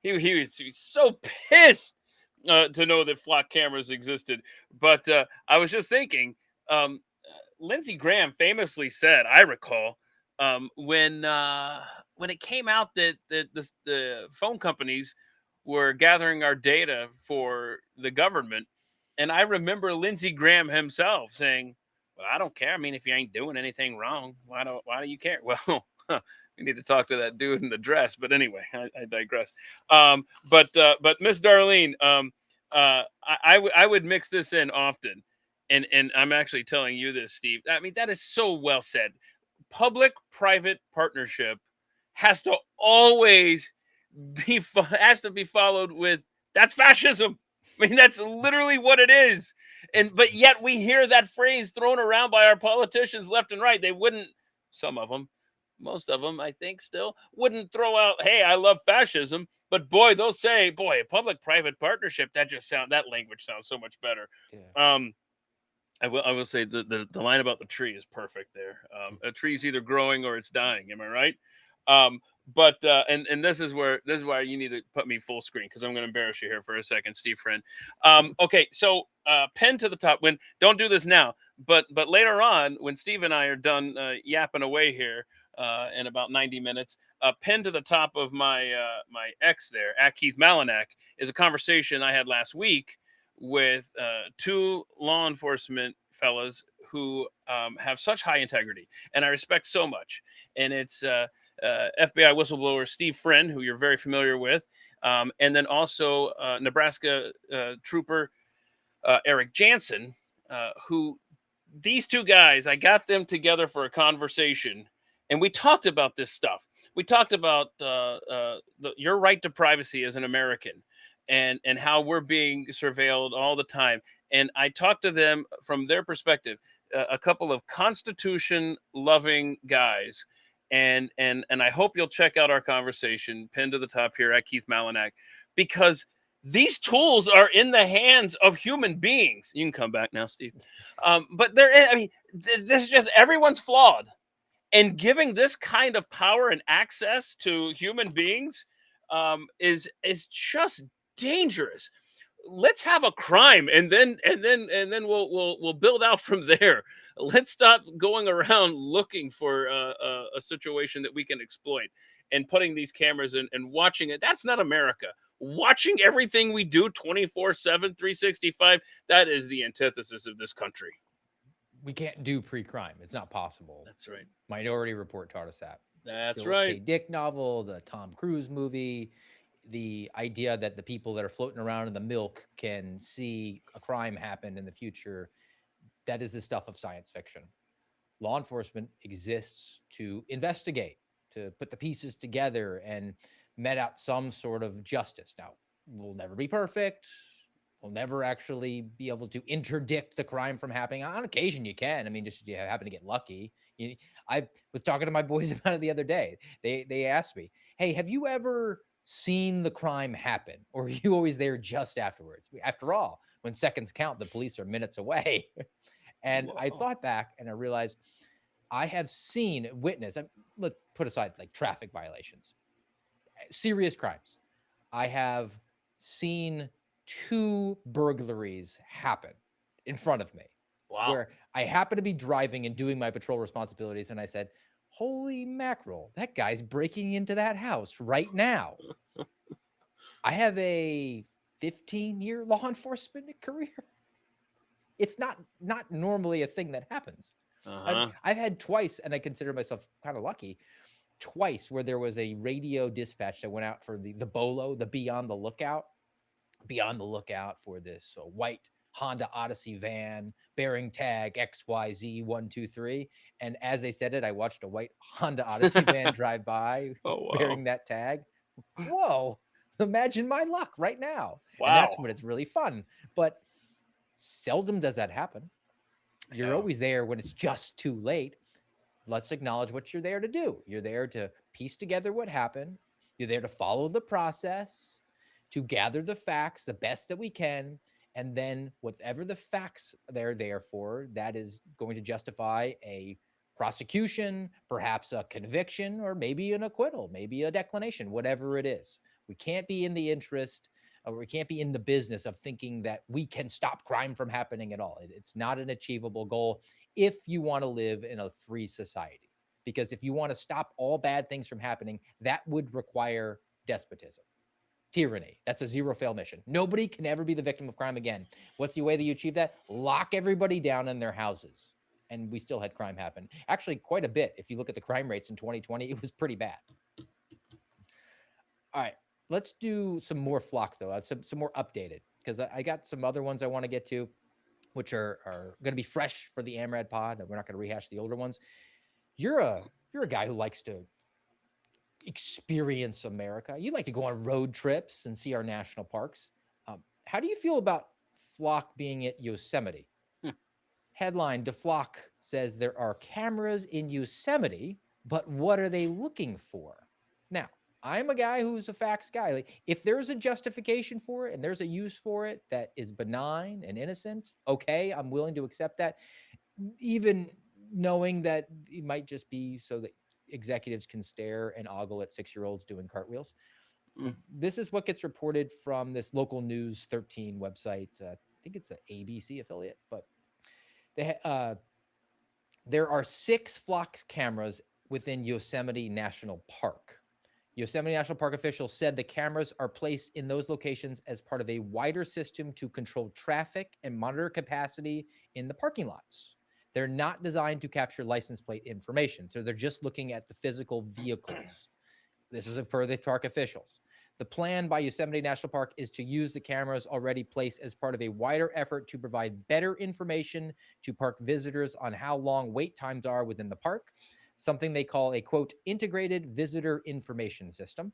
He would be so pissed to know that flock cameras existed. But I was just thinking, Lindsey Graham famously said, I recall, when it came out that the phone companies were gathering our data for the government, and I remember Lindsey Graham himself saying, "Well, I don't care. I mean, if you ain't doing anything wrong, why do you care?" Well, we need to talk to that dude in the dress. But anyway, I digress. But Miss Darlene, I would mix this in often, and I'm actually telling you this, Steve. I mean, that is so well said. Public-private partnership has to always be followed with that's fascism. I mean, that's literally what it is. But yet we hear that phrase thrown around by our politicians left and right. They wouldn't, some of them, most of them, I think, still wouldn't throw out, "Hey, I love fascism." But boy, they'll say, "Boy, a public-private partnership." That language sounds so much better. Yeah. I will say the line about the tree is perfect there. A tree's either growing or it's dying. Am I right? But this is why you need to put me full screen, because I'm going to embarrass you here for a second, Steve friend. Okay, so pen to the top. Don't do this now, but later on when Steve and I are done yapping away here in about 90 minutes, pen to the top of my my X there at Keith Malinak is a conversation I had last week with two law enforcement fellas who have such high integrity and I respect so much. And it's FBI whistleblower Steve Friend, who you're very familiar with, and then also Nebraska trooper Eric Jansen, who these two guys, I got them together for a conversation. And we talked about this stuff. We talked about your right to privacy as an American, and how we're being surveilled all the time. And I talked to them from their perspective, a couple of Constitution-loving guys. And I hope you'll check out our conversation, pinned to the top here at Keith Malinak, because these tools are in the hands of human beings. You can come back now, Steve. But this is just, everyone's flawed. And giving this kind of power and access to human beings is just dangerous. Let's have a crime, and then we'll build out from there. Let's stop going around looking for a situation that we can exploit and putting these cameras in and watching it. That's not America. Watching everything we do 24/7, 365, that is the antithesis of this country. We can't do pre-crime. It's not possible. That's right. Minority Report taught us that. That's Philip right. K. Dick novel, the Tom Cruise movie, the idea that the people that are floating around in the milk can see a crime happen in the future. That is the stuff of science fiction. Law enforcement exists to investigate, to put the pieces together and met out some sort of justice. Now, we'll never be perfect. We'll never actually be able to interdict the crime from happening. On occasion, you can. I mean, just you happen to get lucky. I was talking to my boys about it the other day. They asked me, "Hey, have you ever seen the crime happen, or are you always there just afterwards?" After all, when seconds count, the police are minutes away. And Whoa. I thought back and I realized I have seen, witnessed, let's put aside like traffic violations, serious crimes. I have seen 2 burglaries happen in front of me. Wow. Where I happen to be driving and doing my patrol responsibilities. And I said, "Holy mackerel, that guy's breaking into that house right now." I have a 15-year law enforcement career. It's not normally a thing that happens. Uh-huh. I've had twice, and I consider myself kind of lucky, twice where there was a radio dispatch that went out for the BOLO, the be on the lookout for this white Honda Odyssey van bearing tag XYZ123. And as they said it, I watched a white Honda Odyssey van drive by bearing that tag. Whoa, imagine my luck right now. Wow. And that's when it's really fun. But seldom does that happen. You're always there when it's just too late. Let's acknowledge what you're there to do. You're there to piece together what happened. You're there to follow the process, to gather the facts the best that we can. And then whatever the facts they're there for, that is going to justify a prosecution, perhaps a conviction, or maybe an acquittal, maybe a declination, whatever it is. We can't be in the interest, or we can't be in the business of thinking that we can stop crime from happening at all. It's not an achievable goal if you want to live in a free society. Because if you want to stop all bad things from happening, that would require despotism. Tyranny. That's a zero-fail mission. Nobody can ever be the victim of crime again. What's the way that you achieve that? Lock everybody down in their houses. And we still had crime happen. Actually, quite a bit. If you look at the crime rates in 2020, it was pretty bad. All right. Let's do some more Flock, though. Some more updated. Because I got some other ones I want to get to, which are going to be fresh for the AMRAD pod. We're not going to rehash the older ones. You're a guy who likes to experience America. You like to go on road trips and see our national parks. How do you feel about Flock being at Yosemite? Headline, DeFlock says there are cameras in Yosemite, but what are they looking for? Now, I'm a guy who's a facts guy. Like, if there's a justification for it and there's a use for it that is benign and innocent, okay, I'm willing to accept that, even knowing that it might just be so that executives can stare and ogle at 6-year-olds doing cartwheels. This is what gets reported from this local News 13 website. I think it's an ABC affiliate, but there are 6 Flock cameras within Yosemite National Park. Yosemite National Park officials said the cameras are placed in those locations as part of a wider system to control traffic and monitor capacity in the parking lots. They're not designed to capture license plate information, so they're just looking at the physical vehicles. This is per the park officials. The plan by Yosemite National Park is to use the cameras already placed as part of a wider effort to provide better information to park visitors on how long wait times are within the park, something they call a, quote, integrated visitor information system.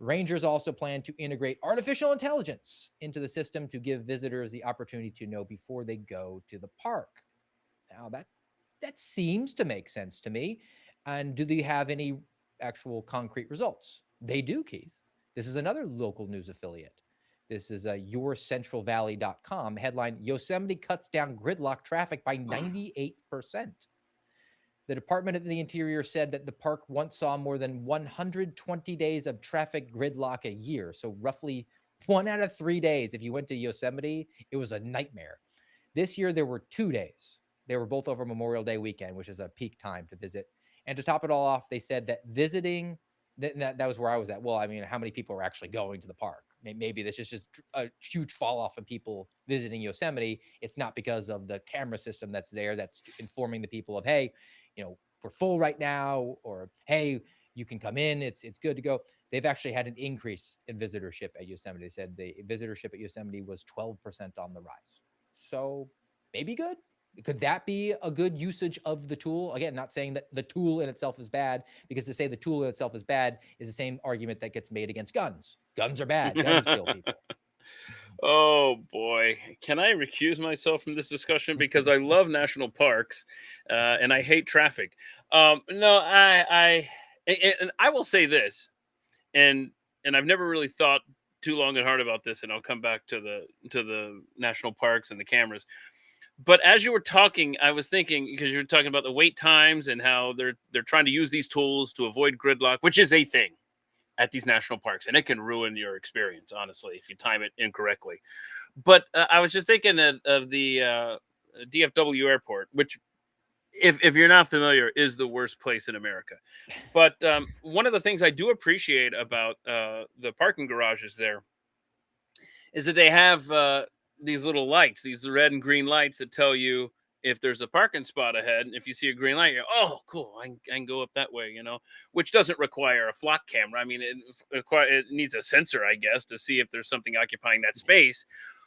Rangers also plan to integrate artificial intelligence into the system to give visitors the opportunity to know before they go to the park. Now, that seems to make sense to me. And do they have any actual concrete results? They do, Keith. This is another local news affiliate. This is yourcentralvalley.com. Headline, Yosemite cuts down gridlock traffic by 98%. The Department of the Interior said that the park once saw more than 120 days of traffic gridlock a year. So roughly 1 out of 3 days. If you went to Yosemite, it was a nightmare. This year, there were 2 days. They were both over Memorial Day weekend, which is a peak time to visit. And to top it all off, they said that visiting, that was where I was at. Well, I mean, how many people are actually going to the park? Maybe this is just a huge fall off in people visiting Yosemite. It's not because of the camera system that's there that's informing the people of, hey, we're full right now, or, hey, you can come in. It's good to go. They've actually had an increase in visitorship at Yosemite. They said the visitorship at Yosemite was 12% on the rise. So maybe good. Could that be a good usage of the tool? Again, not saying that the tool in itself is bad, because to say the tool in itself is bad is the same argument that gets made against guns. Guns are bad. Guns kill people. Oh boy, can I recuse myself from this discussion because I love national parks and I hate traffic? No, I will say this, and I've never really thought too long and hard about this, and I'll come back to the national parks and the cameras. But as you were talking, I was thinking, because you were talking about the wait times and how they're trying to use these tools to avoid gridlock, which is a thing at these national parks, and it can ruin your experience, honestly, if you time it incorrectly. But I was just thinking of the DFW airport, which, if you're not familiar, is the worst place in America. But one of the things I do appreciate about the parking garages there is that they have these little lights, these red and green lights that tell you if there's a parking spot ahead, and if you see a green light, you're, oh, cool, I can go up that way, which doesn't require a flock camera. I mean, it needs a sensor, I guess, to see if there's something occupying that space.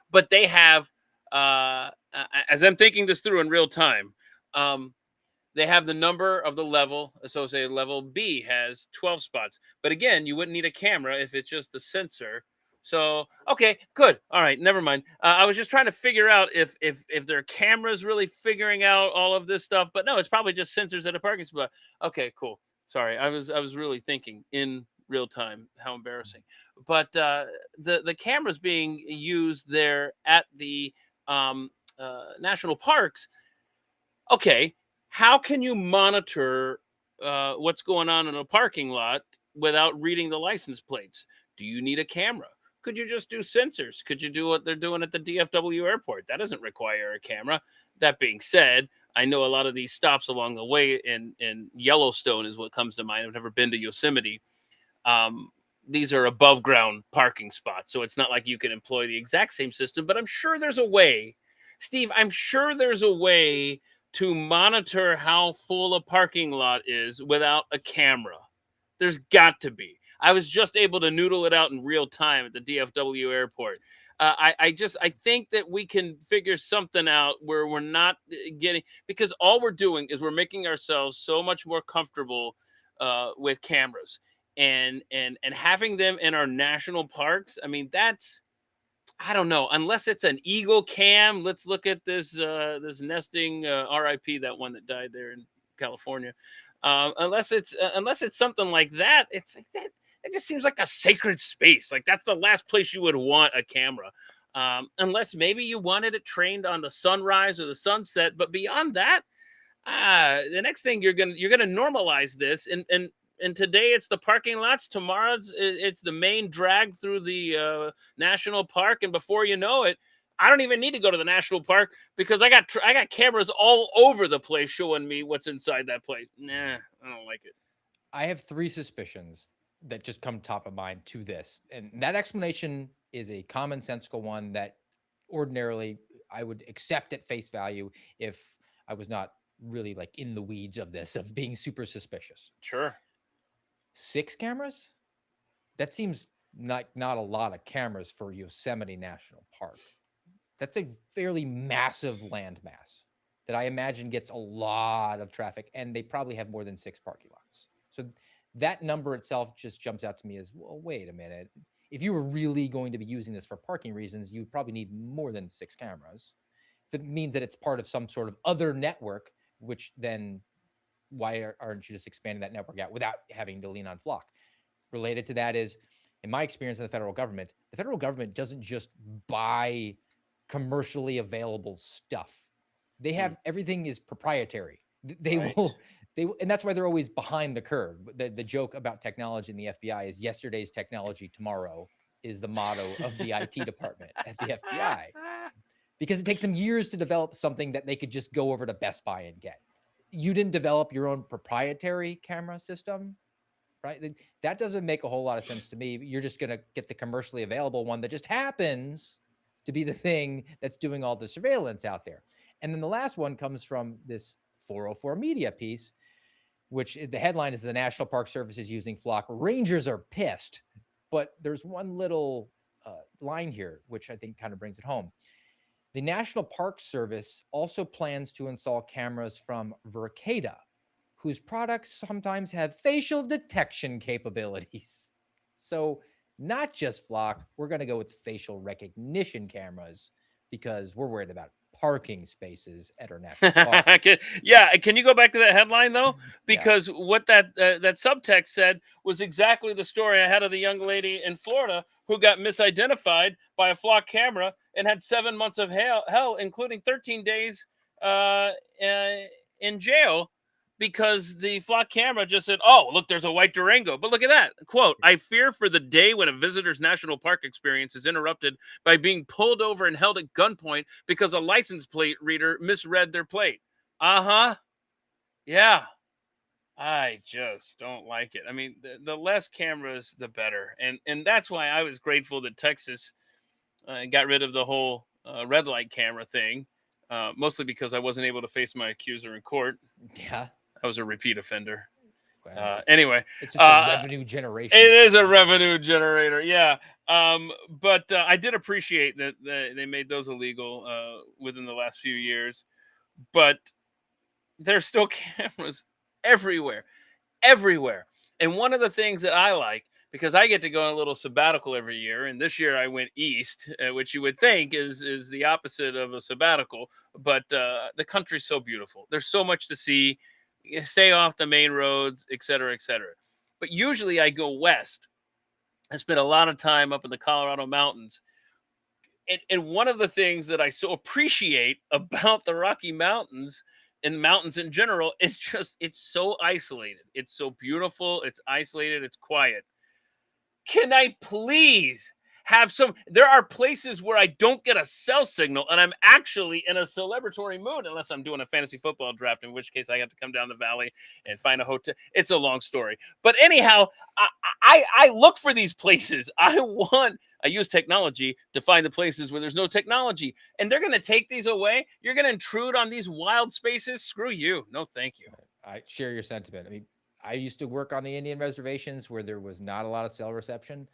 But they have, as I'm thinking this through in real time, they have the number of the level. So say level B has 12 spots. But again, you wouldn't need a camera if it's just the sensor. So, okay, good. All right, never mind. I was just trying to figure out if their cameras really figuring out all of this stuff. But no, it's probably just sensors at a parking spot. Okay, cool. Sorry, I was really thinking in real time. How embarrassing. But the cameras being used there at the national parks. Okay, how can you monitor what's going on in a parking lot without reading the license plates? Do you need a camera? Could you just do sensors? Could you do what they're doing at the DFW airport? That doesn't require a camera. That being said, I know a lot of these stops along the way in Yellowstone is what comes to mind. I've never been to Yosemite. These are above ground parking spots. So it's not like you can employ the exact same system, but I'm sure there's a way. Steve, I'm sure there's a way to monitor how full a parking lot is without a camera. There's got to be. I was just able to noodle it out in real time at the DFW airport. I think that we can figure something out where we're not getting, because all we're doing is we're making ourselves so much more comfortable with cameras and having them in our national parks. I mean, that's, I don't know, unless it's an eagle cam. Let's look at this this nesting RIP, that one that died there in California. Unless it's something like that, it's like that. It just seems like a sacred space. Like that's the last place you would want a camera, unless maybe you wanted it trained on the sunrise or the sunset. But beyond that, the next thing you're gonna normalize this, and today it's the parking lots. Tomorrow it's the main drag through the national park, and before you know it, I don't even need to go to the national park because I got cameras all over the place showing me what's inside that place. Nah, I don't like it. I have three suspicions that just come top of mind to this. And that explanation is a commonsensical one that ordinarily I would accept at face value if I was not really like in the weeds of this, of being super suspicious. Sure. 6 cameras? That seems not a lot of cameras for Yosemite National Park. That's a fairly massive landmass that I imagine gets a lot of traffic, and they probably have more than 6 parking lots. So that number itself just jumps out to me as, well, wait a minute. If you were really going to be using this for parking reasons, you'd probably need more than 6 cameras. That means that it's part of some sort of other network, which then why aren't you just expanding that network out without having to lean on Flock? Related to that is, in my experience in the federal government doesn't just buy commercially available stuff. They have everything is proprietary. They will, and that's why they're always behind the curve. The joke about technology in the FBI is yesterday's technology tomorrow is the motto of the IT department at the FBI, because it takes them years to develop something that they could just go over to Best Buy and get. You didn't develop your own proprietary camera system, right? That doesn't make a whole lot of sense to me. You're just going to get the commercially available one that just happens to be the thing that's doing all the surveillance out there. And then the last one comes from this 404 Media piece, which the headline is "The National Park Service is using Flock. Rangers are pissed." But there's one little line here, which I think kind of brings it home. The National Park Service also plans to install cameras from Verkada, whose products sometimes have facial detection capabilities. So not just Flock, we're going to go with facial recognition cameras because we're worried about parking spaces at our national park. Can you go back to that headline though? Because what that subtext said was exactly the story I had of the young lady in Florida who got misidentified by a Flock camera and had 7 months of hell, including 13 days in jail, because the Flock camera just said, "Oh, look, there's a white Durango." But look at that quote: "I fear for the day when a visitor's national park experience is interrupted by being pulled over and held at gunpoint because a license plate reader misread their plate." Yeah. I just don't like it. I mean, the less cameras, the better. And that's why I was grateful that Texas got rid of the whole red light camera thing. mostly because I wasn't able to face my accuser in court. Yeah. I was a repeat offender. Well, Anyway, it's just a revenue generation. it is a revenue generator, yeah. But I did appreciate that they made those illegal within the last few years. But there's still cameras everywhere. And one of the things that I like, because I get to go on a little sabbatical every year, and this year I went east, which you would think is the opposite of a sabbatical, but the country's so beautiful. There's so much to see. You stay off the main roads, et cetera, et cetera. But usually I go west. I spend a lot of time up in the Colorado mountains. And one of the things that I so appreciate about the Rocky Mountains and mountains in general is just it's so isolated. It's so beautiful. It's isolated. It's quiet. Can I please have some? There are places where I don't get a cell signal, and I'm actually in a celebratory mood, unless I'm doing a fantasy football draft, in which case I have to come down the valley and find a hotel. It's a long story. But anyhow, I look for these places. I use technology to find the places where there's no technology, and they're going to take these away. You're going to intrude on these wild spaces. Screw you. No, thank you. I share your sentiment. I mean, I used to work on the Indian reservations where there was not a lot of cell reception,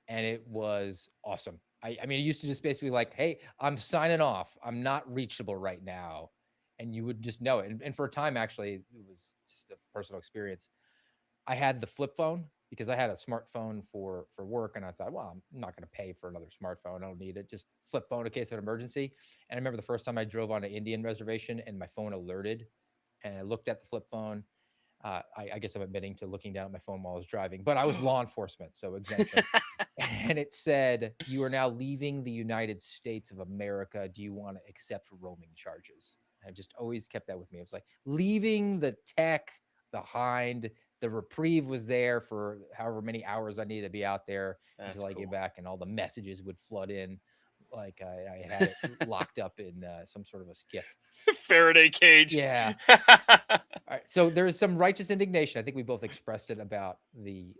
and it was awesome. I mean, it used to just basically like, hey, I'm signing off. I'm not reachable right now. And you would just know it. And for a time, actually, it was just a personal experience. I had the flip phone because I had a smartphone for work. And I thought, well, I'm not going to pay for another smartphone. I don't need it. Just flip phone in case of an emergency. And I remember the first time I drove on an Indian reservation and my phone alerted and I looked at the flip phone. I guess I'm admitting to looking down at my phone while I was driving, but I was law enforcement, so exemption. And it said, "You are now leaving the United States of America. Do you want to accept roaming charges?" And I just always kept that with me. It was like leaving the tech behind. The reprieve was there for however many hours I needed to be out there until I get back, and all the messages would flood in. Like I had it locked up in some sort of a skiff. Faraday cage. Yeah. All right. So there's some righteous indignation. I think we both expressed it about the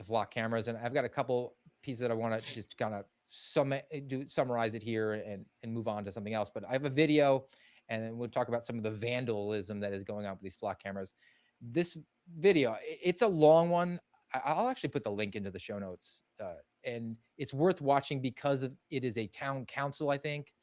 flock cameras, and I've got a couple pieces that I want to just kind of summarize it here and move on to something else. But I have a video, and then we'll talk about some of the vandalism that is going on with these flock cameras. This video, it's a long one. I'll actually put the link into the show notes, and it's worth watching because it is a town council, I think,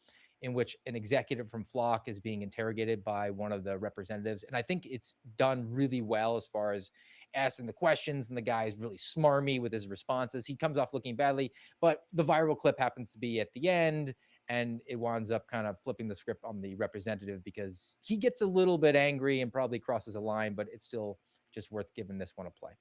in which an executive from Flock is being interrogated by one of the representatives. And I think it's done really well as far as asking the questions, and the guy is really smarmy with his responses. He comes off looking badly, but the viral clip happens to be at the end, and it winds up kind of flipping the script on the representative because he gets a little bit angry and probably crosses a line, but it's still just worth giving this one a play.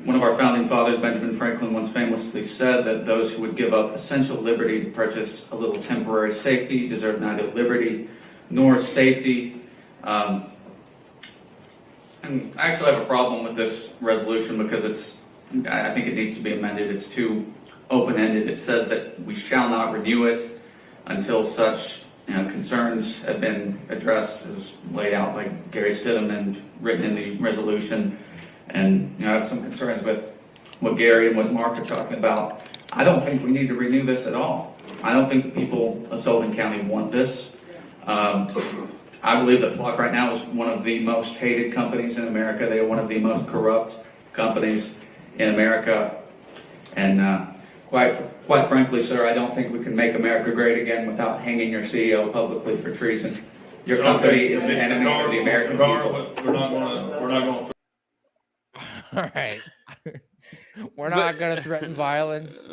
One of our founding fathers, Benjamin Franklin, once famously said that those who would give up essential liberty to purchase a little temporary safety deserve neither liberty nor safety. And I actually have a problem with this resolution because I think it needs to be amended. It's too open-ended. It says that we shall not renew it until such concerns have been addressed, as laid out by Gary Stidham and written in the resolution. And I have some concerns with what Gary and what Mark are talking about. I don't think we need to renew this at all. I don't think the people of Sullivan County want this. I believe that Flock right now is one of the most hated companies in America. They are one of the most corrupt companies in America. And quite frankly, sir, I don't think we can make America great again without hanging your CEO publicly for treason. Your company is an enemy of the American people. We're not going to. All right. We're not going to threaten violence.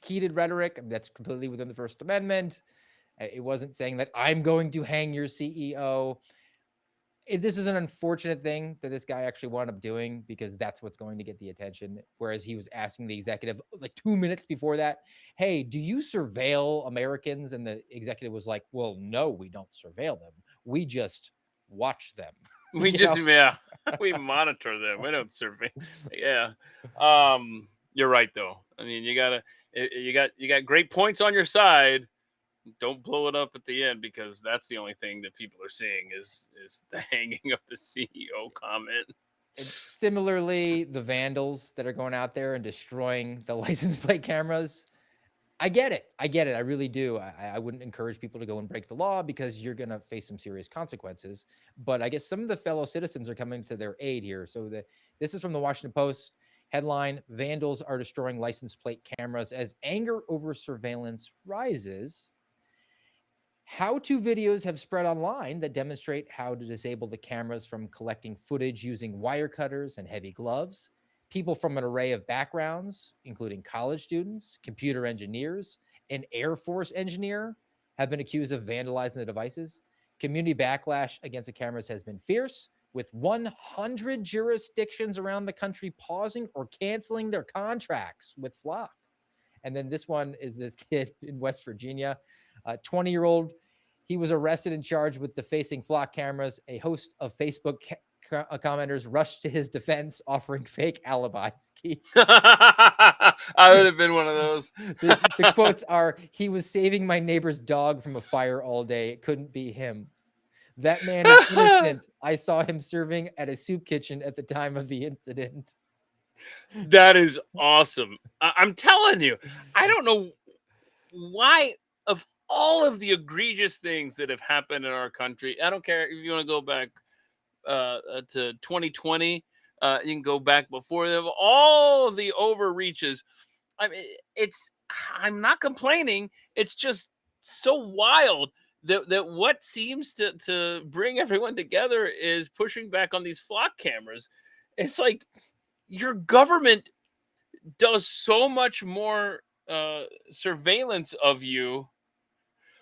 Heated rhetoric, that's completely within the First Amendment. It wasn't saying that I'm going to hang your CEO. This is an unfortunate thing that this guy actually wound up doing because that's what's going to get the attention. Whereas he was asking the executive like 2 minutes before that, hey, do you surveil Americans? And the executive was like, well, no, we don't surveil them. We just watch them. We we monitor them. We don't survey. Yeah. You're right though. I mean, you got great points on your side. Don't blow it up at the end because that's the only thing that people are seeing is the hanging of the CEO comment. And similarly, the vandals that are going out there and destroying the license plate cameras. I get it. I really do. I wouldn't encourage people to go and break the law because you're going to face some serious consequences. But I guess some of the fellow citizens are coming to their aid here. So this is from the Washington Post. Headline: Vandals are destroying license plate cameras as anger over surveillance rises. How-to videos have spread online that demonstrate how to disable the cameras from collecting footage using wire cutters and heavy gloves. People from an array of backgrounds, including college students, computer engineers, an Air Force engineer, have been accused of vandalizing the devices. Community backlash against the cameras has been fierce, with 100 jurisdictions around the country pausing or canceling their contracts with Flock. And then this one is this kid in West Virginia, 20-year-old. He was arrested and charged with defacing Flock cameras. A host of Facebook commenters rushed to his defense, offering fake alibis. I would have been one of those. The quotes are, "He was saving my neighbor's dog from a fire all day. It couldn't be him. That man is innocent. I saw him serving at a soup kitchen at the time of the incident." That is awesome. I'm telling you, I don't know why, of all of the egregious things that have happened in our country, I don't care if you want to go back to 2020, you can go back before them, all the overreaches. I mean, I'm not complaining. It's just so wild that what seems to bring everyone together is pushing back on these Flock cameras. It's like your government does so much more surveillance of you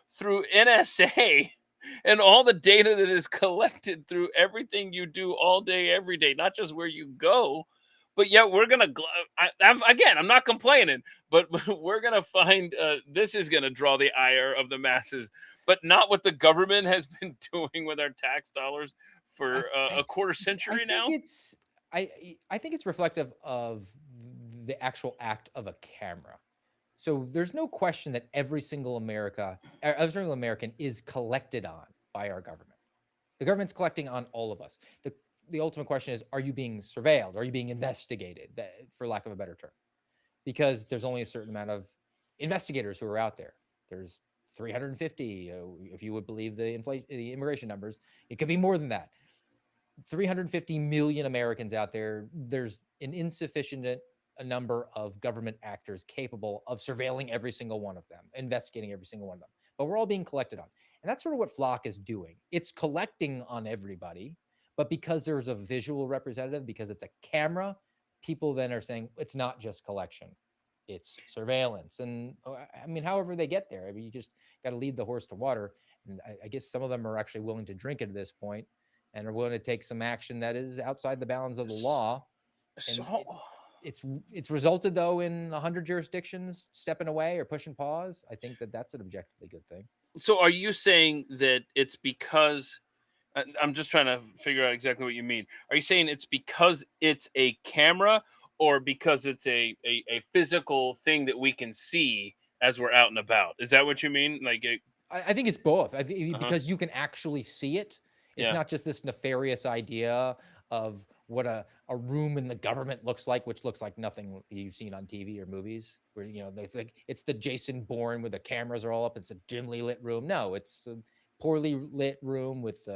through NSA and all the data that is collected through everything you do all day, every day, not just where you go, but yet we're going to, again, I'm not complaining, but we're going to find this is going to draw the ire of the masses, but not what the government has been doing with our tax dollars for a quarter century now. I think it's reflective of the actual act of a camera. So there's no question that every single American is collected on by our government. The government's collecting on all of us. The ultimate question is, are you being surveilled? Are you being investigated, for lack of a better term? Because there's only a certain amount of investigators who are out there. There's 350, if you would believe the immigration numbers. It could be more than that. 350 million Americans out there. There's an insufficient number of government actors capable of surveilling every single one of them, investigating every single one of them. But we're all being collected on. And that's sort of what Flock is doing. It's collecting on everybody, but because there's a visual representative, because it's a camera, people then are saying it's not just collection, it's surveillance. And I mean, however they get there, I mean, you just got to lead the horse to water. And I guess some of them are actually willing to drink it at this point and are willing to take some action that is outside the bounds of the law. And it's resulted, though, in 100 jurisdictions stepping away or pushing pause. I think that's an objectively good thing. So are you saying that it's because, I'm just trying to figure out exactly what you mean. Are you saying it's because it's a camera or because it's a physical thing that we can see as we're out and about? Is that what you mean? Like, I think it's both. I think because you can actually see it. It's not just this nefarious idea of what a room in the government looks like, which looks like nothing you've seen on TV or movies, where, you know, they think it's the Jason Bourne where the cameras are all up. It's a dimly lit room. No, it's a poorly lit room with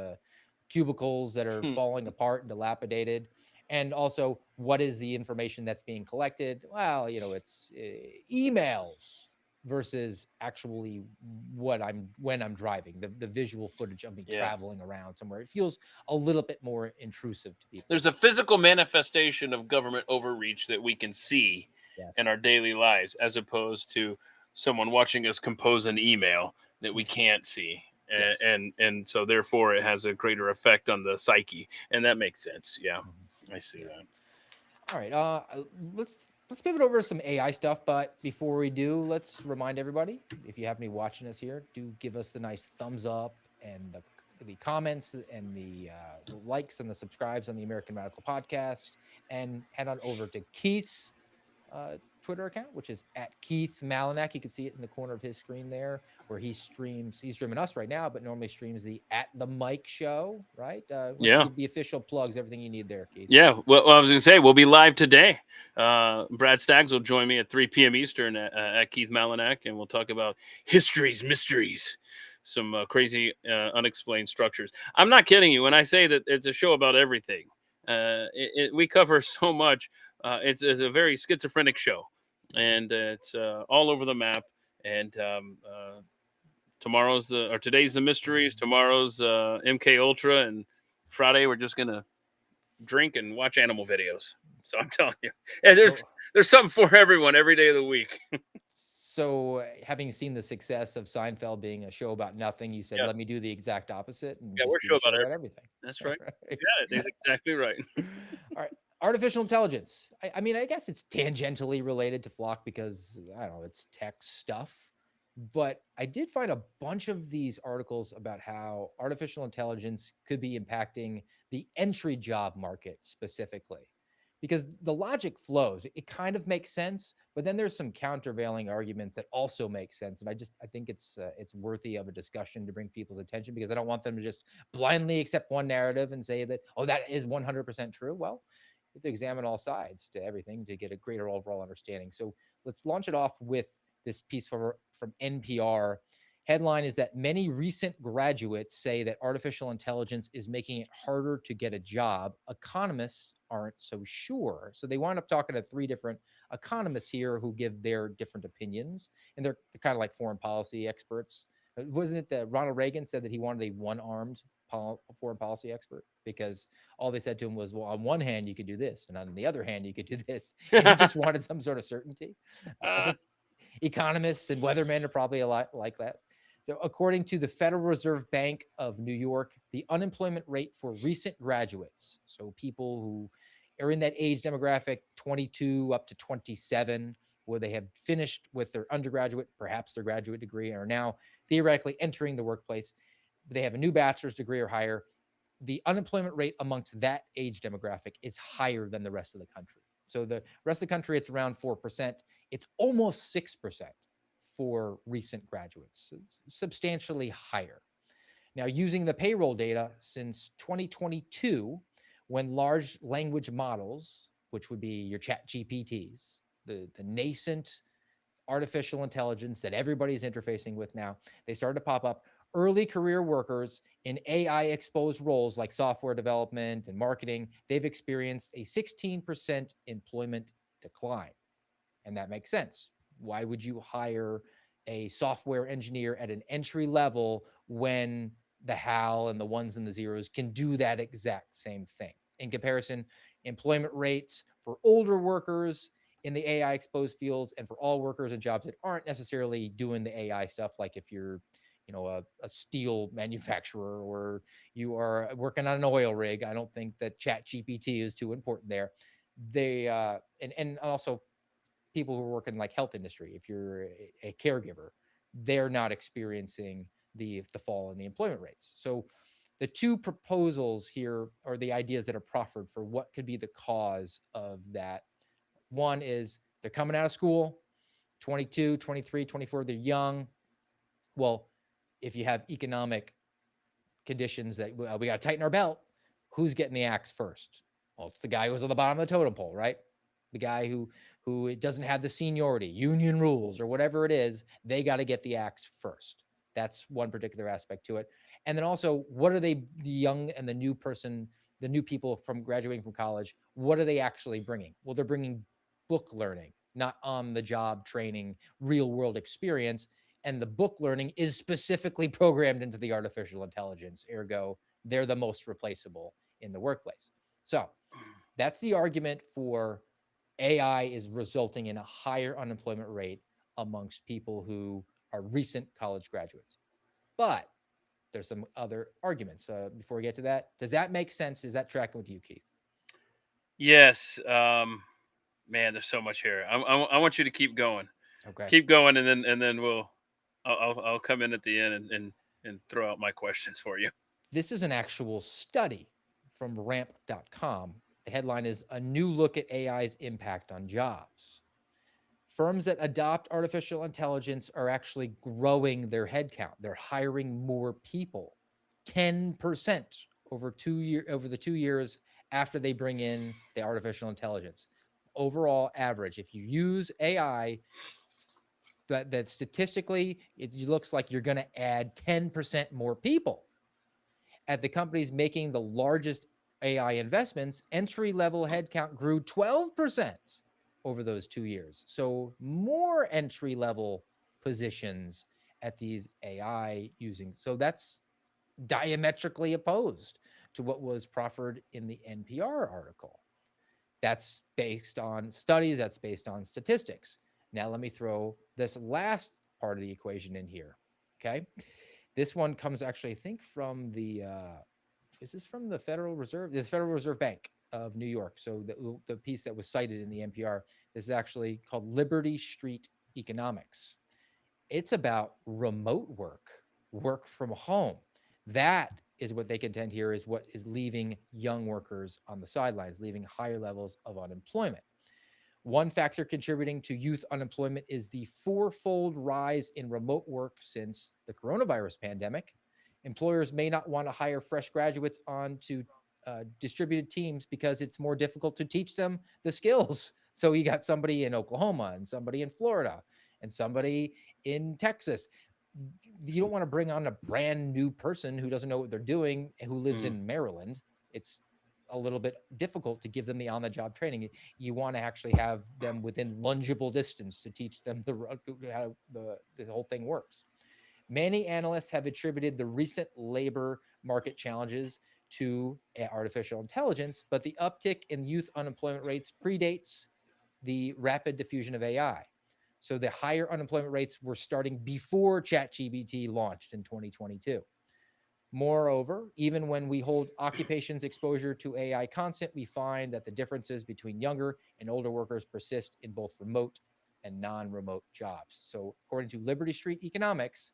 cubicles that are falling apart and dilapidated. And also, what is the information that's being collected? Well, you know, it's emails versus actually when I'm driving, the visual footage of me traveling around somewhere. It feels a little bit more intrusive to people. There's a physical manifestation of government overreach that we can see in our daily lives, as opposed to someone watching us compose an email that we can't see. And so therefore it has a greater effect on the psyche. And that makes sense. Yeah, I see that. All right. Let's pivot over to some AI stuff, but before we do, let's remind everybody, if you happen to be watching us here, do give us the nice thumbs up and the comments and the likes and the subscribes on the American Radical Podcast, and head on over to Keith's Twitter account, which is at Keith Malinak. You can see it in the corner of his screen there, where he streams. He's streaming us right now, but normally streams the At the Mike show, right? Why don't you give the official plugs, everything you need there, Keith? Yeah, well, I was going to say, we'll be live today. Brad Staggs will join me at 3 p.m. Eastern at Keith Malinak, and we'll talk about history's mysteries, some crazy, unexplained structures. I'm not kidding you when I say that it's a show about everything. We cover so much. It's a very schizophrenic show, and it's all over the map. And today's the mysteries. Tomorrow's MK Ultra, and Friday we're just gonna drink and watch animal videos. So I'm telling you, there's something for everyone every day of the week. So, having seen the success of Seinfeld being a show about nothing, you said, "Let me do the exact opposite." And we're just show about everything. That's right. Yeah, that's exactly right. All right. Artificial intelligence. I mean, I guess it's tangentially related to Flock because, I don't know, it's tech stuff. But I did find a bunch of these articles about how artificial intelligence could be impacting the entry job market specifically. Because the logic flows, it kind of makes sense, but then there's some countervailing arguments that also make sense, and I think it's worthy of a discussion to bring people's attention, because I don't want them to just blindly accept one narrative and say that, oh, that is 100% true. Well, you have to examine all sides to everything to get a greater overall understanding. So let's launch it off with this piece from NPR. Headline is that many recent graduates say that artificial intelligence is making it harder to get a job. Economists aren't so sure. So they wind up talking to 3 different economists here who give their different opinions. And they're kind of like foreign policy experts. Wasn't it that Ronald Reagan said that he wanted a one-armed foreign policy expert? Because all they said to him was, well, on one hand, you could do this, and on the other hand, you could do this. And he just wanted some sort of certainty. I think economists and weathermen are probably a lot like that. So according to the Federal Reserve Bank of New York, the unemployment rate for recent graduates, so people who are in that age demographic, 22 up to 27, where they have finished with their undergraduate, perhaps their graduate degree, and are now theoretically entering the workplace. They have a new bachelor's degree or higher. The unemployment rate amongst that age demographic is higher than the rest of the country. So the rest of the country, it's around 4%. It's almost 6% for recent graduates. So it's substantially higher. Now, using the payroll data since 2022, when large language models, which would be your chat GPTs, the nascent artificial intelligence that everybody's interfacing with now, they started to pop up. Early career workers in AI exposed roles like software development and marketing, they've experienced a 16% employment decline. And that makes sense. Why would you hire a software engineer at an entry level when the HAL and the ones and the zeros can do that exact same thing? In comparison, employment rates for older workers in the AI exposed fields and for all workers in jobs that aren't necessarily doing the AI stuff, like if you're a steel manufacturer or you are working on an oil rig, I don't think that chat GPT is too important there. They and also people who are working like health industry, if you're a caregiver, they're not experiencing the fall in the employment rates. So the 2 proposals here are the ideas that are proffered for what could be the cause of that. One is they're coming out of school, 22, 23, 24, they're young. Well, if you have economic conditions that we got to tighten our belt, who's getting the axe first? Well, it's the guy who's on the bottom of the totem pole, right? The guy who doesn't have the seniority, union rules, or whatever it is, they got to get the axe first. That's one particular aspect to it. And then also, what are the young and the new people from graduating from college, what are they actually bringing? Well, they're bringing book learning, not on the job training, real world experience. And the book learning is specifically programmed into the artificial intelligence. Ergo, they're the most replaceable in the workplace. So that's the argument for AI is resulting in a higher unemployment rate amongst people who are recent college graduates. But there's some other arguments. Before we get to that, does that make sense? Is that tracking with you, Keith? Yes. Man, there's so much here. I want you to keep going. Okay. Keep going, and then I'll come in at the end and throw out my questions for you. This is an actual study from ramp.com. The headline is A New Look at AI's Impact on Jobs. Firms that adopt artificial intelligence are actually growing their headcount. They're hiring more people, 10% over the 2 years after they bring in the artificial intelligence. Overall average, if you use AI, that statistically, it looks like you're going to add 10% more people. At the companies making the largest AI investments, entry-level headcount grew 12% over those 2 years. So more entry-level positions at these AI using. So that's diametrically opposed to what was proffered in the NPR article. That's based on studies, that's based on statistics. Now let me throw this last part of the equation in here, okay? This one comes actually, I think, from the, is this from the Federal Reserve? The Federal Reserve Bank of New York. So the piece that was cited in the NPR, this is actually called Liberty Street Economics. It's about remote work from home. That is what they contend here is what is leaving young workers on the sidelines, leaving higher levels of unemployment. One factor contributing to youth unemployment is the fourfold rise in remote work since the coronavirus pandemic. Employers may not want to hire fresh graduates onto distributed teams because it's more difficult to teach them the skills. So you got somebody in Oklahoma and somebody in Florida and somebody in Texas. You don't want to bring on a brand new person who doesn't know what they're doing and who lives in Maryland. It's a little bit difficult to give them the on-the-job training. You want to actually have them within lungeable distance to teach them how the whole thing works. Many analysts have attributed the recent labor market challenges to artificial intelligence, but the uptick in youth unemployment rates predates the rapid diffusion of AI. So the higher unemployment rates were starting before ChatGPT launched in 2022. Moreover, even when we hold occupations exposure to AI constant, we find that the differences between younger and older workers persist in both remote and non-remote jobs. So according to Liberty Street Economics,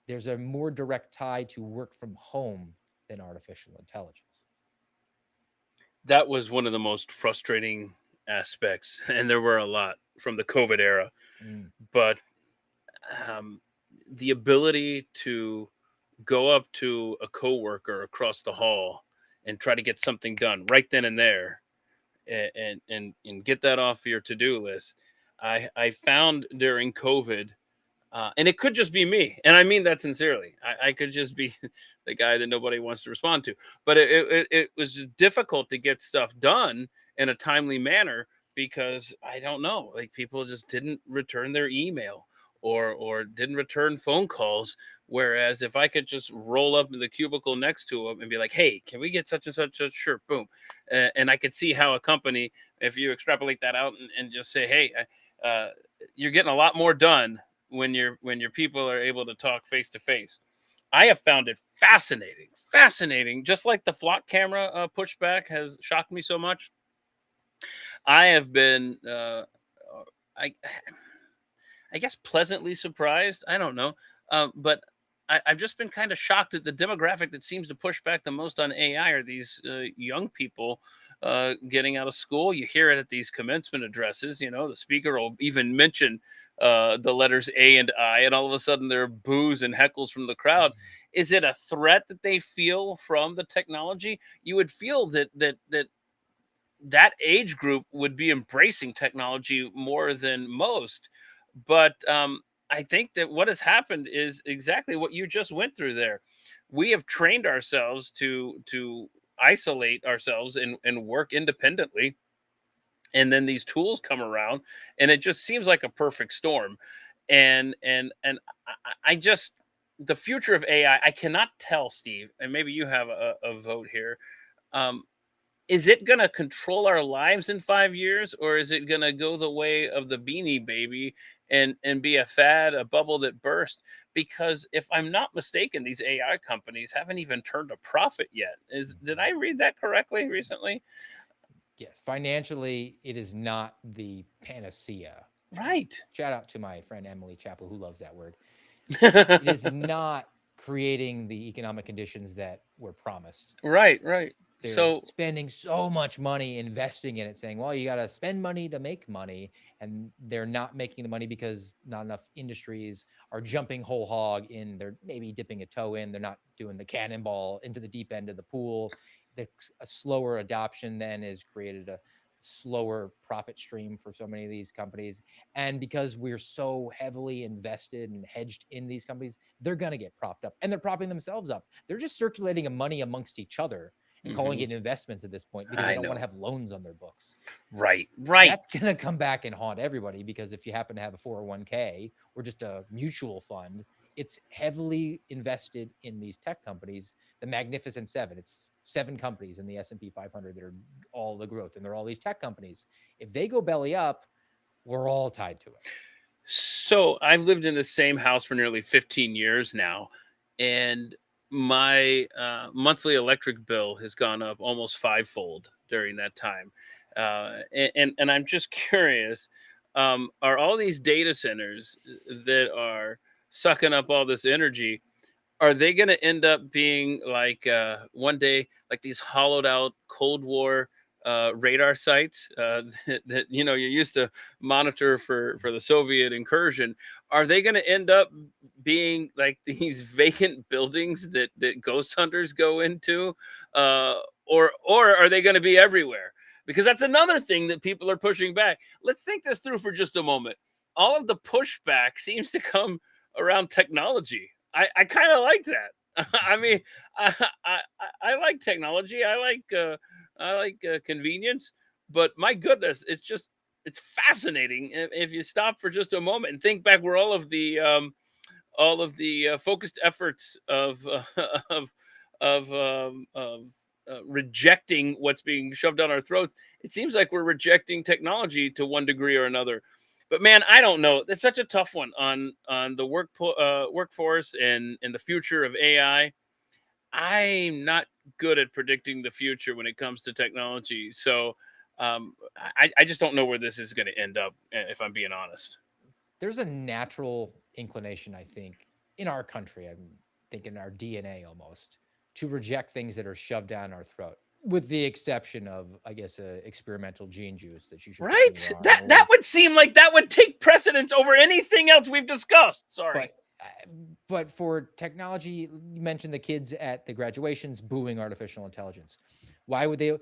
there's a more direct tie to work from home than artificial intelligence. That was one of the most frustrating aspects, and there were a lot from the COVID era. But the ability to go up to a coworker across the hall and try to get something done right then and there, and get that off your to-do list, I found during COVID. And it could just be me. And I mean that sincerely. I could just be the guy that nobody wants to respond to. But it was just difficult to get stuff done in a timely manner because I don't know, like people just didn't return their email or didn't return phone calls. Whereas if I could just roll up in the cubicle next to them and be like, hey, can we get such and such? Sure, boom. And I could see how a company, if you extrapolate that out and just say, hey, you're getting a lot more done when your people are able to talk face to face. I have found it fascinating. Just like the flock camera pushback has shocked me so much. I have been, I guess, pleasantly surprised. I don't know, but I've just been kind of shocked at the demographic that seems to push back the most on AI are these young people getting out of school. You hear it at these commencement addresses. You know, the speaker will even mention the letters A and I, and all of a sudden there are boos and heckles from the crowd. Is it a threat that they feel from the technology? You would feel that age group would be embracing technology more than most, but I think that what has happened is exactly what you just went through there. We have trained ourselves to isolate ourselves and work independently. And then these tools come around and it just seems like a perfect storm. And I just, the future of AI, I cannot tell, Steve, and maybe you have a vote here. Is it going to control our lives in 5 years, or is it going to go the way of the Beanie Baby and be a fad, a bubble that burst? Because if I'm not mistaken, these AI companies haven't even turned a profit yet. Did I read that correctly recently? Yes, financially, it is not the panacea. Right. Shout out to my friend Emily Chappell, who loves that word. It is not creating the economic conditions that were promised. Right. They're So spending so much money investing in it, saying, well, you got to spend money to make money. And they're not making the money because not enough industries are jumping whole hog in. They're maybe dipping a toe in. They're not doing the cannonball into the deep end of the pool. A slower adoption then has created a slower profit stream for so many of these companies. And because we're so heavily invested and hedged in these companies, they're going to get propped up, and they're propping themselves up. They're just circulating money amongst each other and calling it investments at this point because they don't want to have loans on their books. Right. That's going to come back and haunt everybody, because if you happen to have a 401k or just a mutual fund, it's heavily invested in these tech companies, the Magnificent Seven. It's 7 companies in the S&P 500 that are all the growth, and they're all these tech companies. If they go belly up, we're all tied to it. So I've lived in the same house for nearly 15 years now, and my monthly electric bill has gone up almost fivefold during that time. And I'm just curious, are all these data centers that are sucking up all this energy, are they going to end up being like one day like these hollowed out Cold War radar sites that you used to monitor for the Soviet incursion? Are they going to end up being like these vacant buildings that ghost hunters go into, or are they going to be everywhere? Because that's another thing that people are pushing back. Let's think this through for just a moment. All of the pushback seems to come around technology. I kind of like that. I mean, I like technology. I like convenience, but my goodness, it's fascinating if you stop for just a moment and think back where all of the focused efforts of rejecting what's being shoved down our throats. It seems like we're rejecting technology to one degree or another. But man, I don't know. It's such a tough one on the workforce and the future of AI. I'm not good at predicting the future when it comes to technology. So I just don't know where this is going to end up, if I'm being honest. There's a natural inclination, I think, in our country, I'm thinking our DNA almost, to reject things that are shoved down our throat, with the exception of, I guess, experimental gene juice that you should put in Right? your arm, That would seem like that would take precedence over anything else we've discussed. Sorry. But for technology, you mentioned the kids at the graduations booing artificial intelligence. Why would they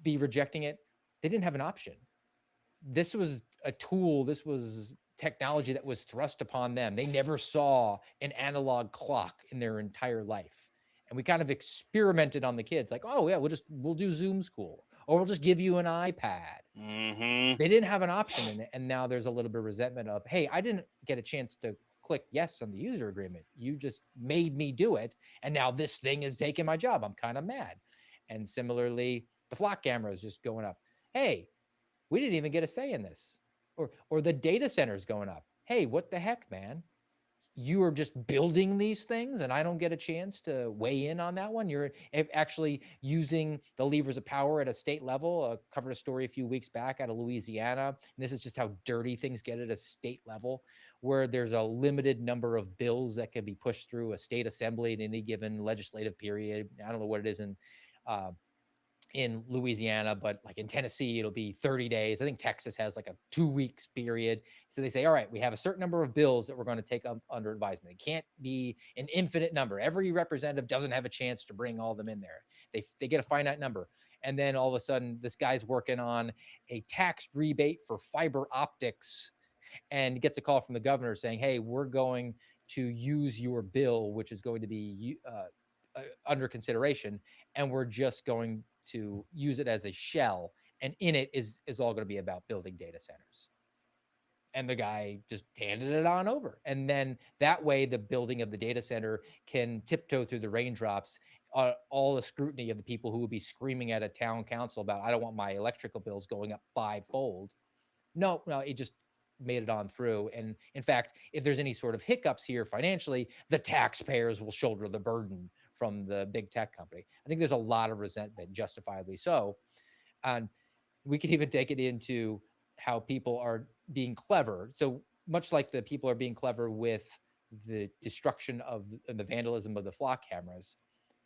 be rejecting it? They didn't have an option. This was a tool. This was technology that was thrust upon them. They never saw an analog clock in their entire life. And we kind of experimented on the kids, like, oh yeah, we'll do Zoom school, or we'll just give you an iPad. They didn't have an option in it. And now there's a little bit of resentment of, hey, I didn't get a chance to click yes on the user agreement. You just made me do it. And now this thing is taking my job. I'm kind of mad. And similarly, the flock camera is just going up. Hey, we didn't even get a say in this. Or the data centers going up. Hey, what the heck, man? You are just building these things and I don't get a chance to weigh in on that one. You're actually using the levers of power at a state level. I covered a story a few weeks back out of Louisiana. And this is just how dirty things get at a state level, where there's a limited number of bills that can be pushed through a state assembly in any given legislative period. I don't know what it is in Louisiana, but like in Tennessee, it'll be 30 days. I think Texas has like a 2 weeks period. So they say, all right, we have a certain number of bills that we're going to take up under advisement. It can't be an infinite number. Every representative doesn't have a chance to bring all of them in there. They get a finite number. And then all of a sudden, this guy's working on a tax rebate for fiber optics and gets a call from the governor saying, hey, we're going to use your bill, which is going to be under consideration, and we're just going to use it as a shell, and in it is all going to be about building data centers. And the guy just handed it on over. And then that way the building of the data center can tiptoe through the raindrops, all the scrutiny of the people who would be screaming at a town council about, I don't want my electrical bills going up fivefold. No, it just made it on through. And in fact, if there's any sort of hiccups here financially, the taxpayers will shoulder the burden from the big tech company. I think there's a lot of resentment, justifiably so. And we could even take it into how people are being clever. So much like the people are being clever with the destruction of and the vandalism of the flock cameras,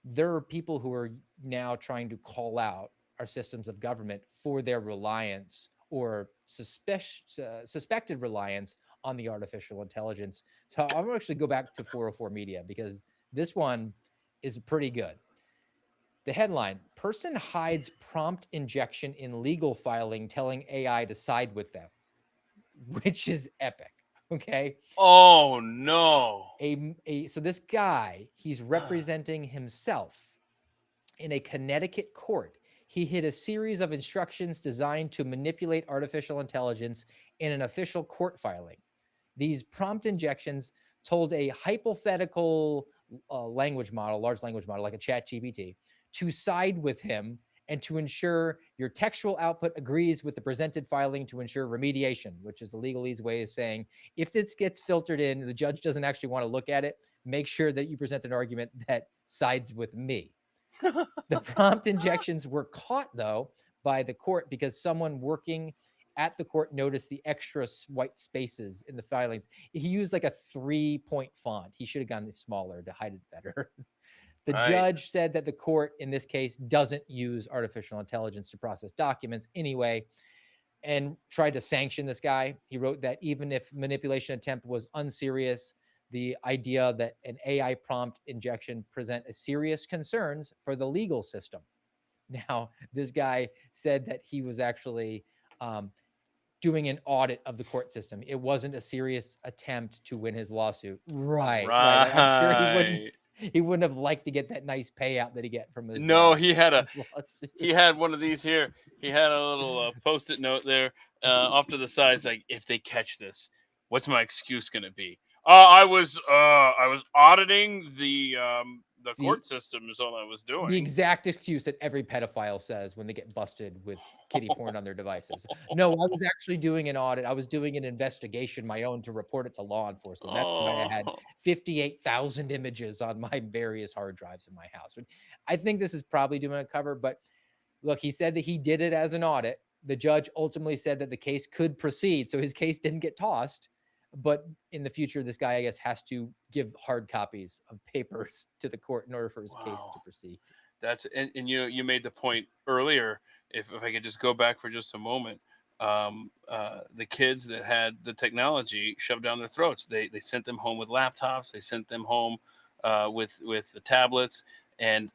there are people who are now trying to call out our systems of government for their reliance or suspected reliance on the artificial intelligence. So I'm going to actually go back to 404 Media because this one is pretty good. The headline, person hides prompt injection in legal filing telling AI to side with them, which is epic. Okay. Oh no. So this guy, he's representing himself in a Connecticut court. He hid a series of instructions designed to manipulate artificial intelligence in an official court filing. These prompt injections told a hypothetical language model, large language model like a ChatGPT, to side with him and to ensure your textual output agrees with the presented filing to ensure remediation, which is the legalese way of saying, if this gets filtered in, the judge doesn't actually want to look at it, make sure that you present an argument that sides with me. The prompt injections were caught, though, by the court because someone working at the court noticed the extra white spaces in the filings. He used like a 3-point font. He should have gone smaller to hide it better. The judge said that the court, in this case, doesn't use artificial intelligence to process documents anyway, and tried to sanction this guy. He wrote that even if manipulation attempt was unserious, the idea that an AI prompt injection present a serious concerns for the legal system. Now, this guy said that he was actually doing an audit of the court system. It wasn't a serious attempt to win his lawsuit. Right. Like, I'm sure he wouldn't have liked to get that nice payout that he get from his he had lawsuit. He had one of these here. He had a little post-it note there off to the side. Like, if they catch this, what's my excuse going to be? I was auditing the court system is all I was doing. The exact excuse that every pedophile says when they get busted with kiddie porn on their devices. No, I was actually doing an audit. I was doing an investigation, my own, to report it to law enforcement. That's why I had 58,000 images on my various hard drives in my house. I think this is probably doing a cover, but look, he said that he did it as an audit. The judge ultimately said that the case could proceed, so his case didn't get tossed. But in the future, this guy, I guess, has to give hard copies of papers to the court in order for his case to proceed. And you made the point earlier. If I could just go back for just a moment, the kids that had the technology shoved down their throats, they sent them home with laptops. They sent them home with the tablets. And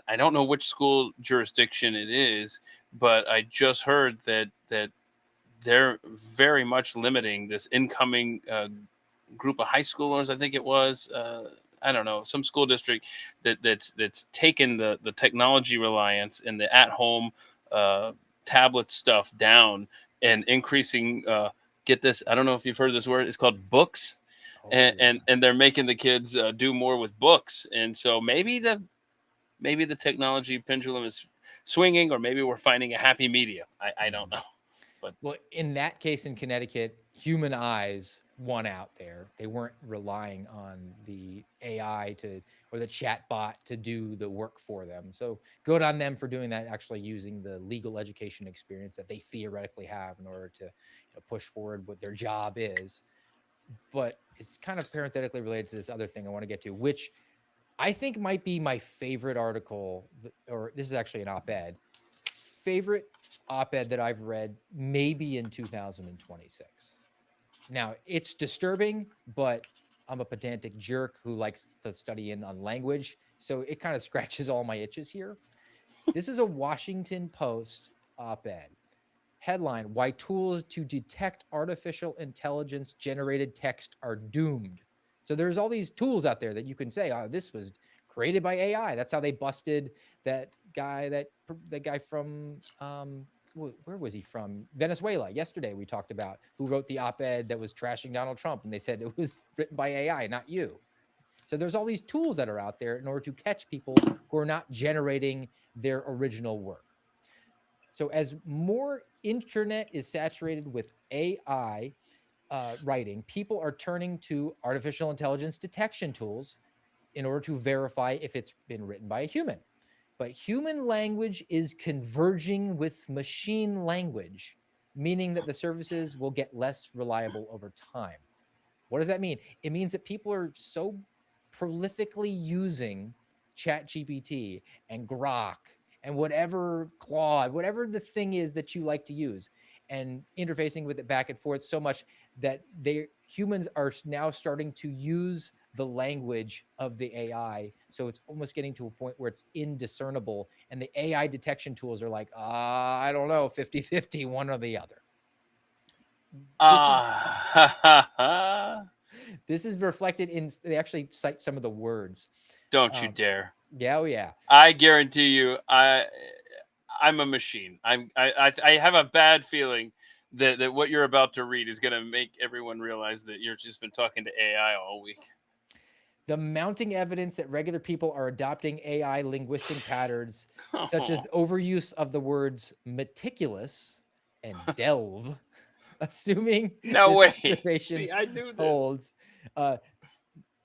I don't know which school jurisdiction it is, but I just heard that they're very much limiting this incoming group of high schoolers. I think it was, I don't know, some school district that's taken the technology reliance and the at-home tablet stuff down and increasing. Get this, I don't know if you've heard of this word. It's called books, and they're making the kids do more with books. And so maybe the technology pendulum is swinging, or maybe we're finding a happy medium. I don't know. But well, in that case in Connecticut, human eyes won out there. They weren't relying on the AI or the chat bot to do the work for them. So good on them for doing that, actually using the legal education experience that they theoretically have in order to push forward what their job is. But it's kind of parenthetically related to this other thing I want to get to, which I think might be my favorite article, or this is actually an op-ed. Favorite op-ed that I've read maybe in 2026. Now, it's disturbing, but I'm a pedantic jerk who likes to study on language, so it kind of scratches all my itches here. This is a Washington Post op-ed. Headline, why tools to detect artificial intelligence generated text are doomed. So there's all these tools out there that you can say, oh, this was created by AI. That's how they busted that guy from, where was he from? Venezuela. Yesterday we talked about who wrote the op-ed that was trashing Donald Trump, and they said it was written by AI, not you. So there's all these tools that are out there in order to catch people who are not generating their original work. So as more internet is saturated with AI writing, people are turning to artificial intelligence detection tools in order to verify if it's been written by a human. But human language is converging with machine language, meaning that the services will get less reliable over time. What does that mean? It means that people are so prolifically using ChatGPT and Grok and whatever Claude, whatever the thing is that you like to use, and interfacing with it back and forth so much that humans are now starting to use the language of the AI. So it's almost getting to a point where it's indiscernible. And the AI detection tools are like, I don't know, 50-50, one or the other. This is reflected in, they actually cite some of the words. Don't you dare. Yeah, oh yeah. I guarantee you, I'm a machine. I have a bad feeling that what you're about to read is going to make everyone realize that you've just been talking to AI all week. The mounting evidence that regular people are adopting AI linguistic patterns, such as overuse of the words meticulous and delve, assuming no this way. observation See, I knew this. holds.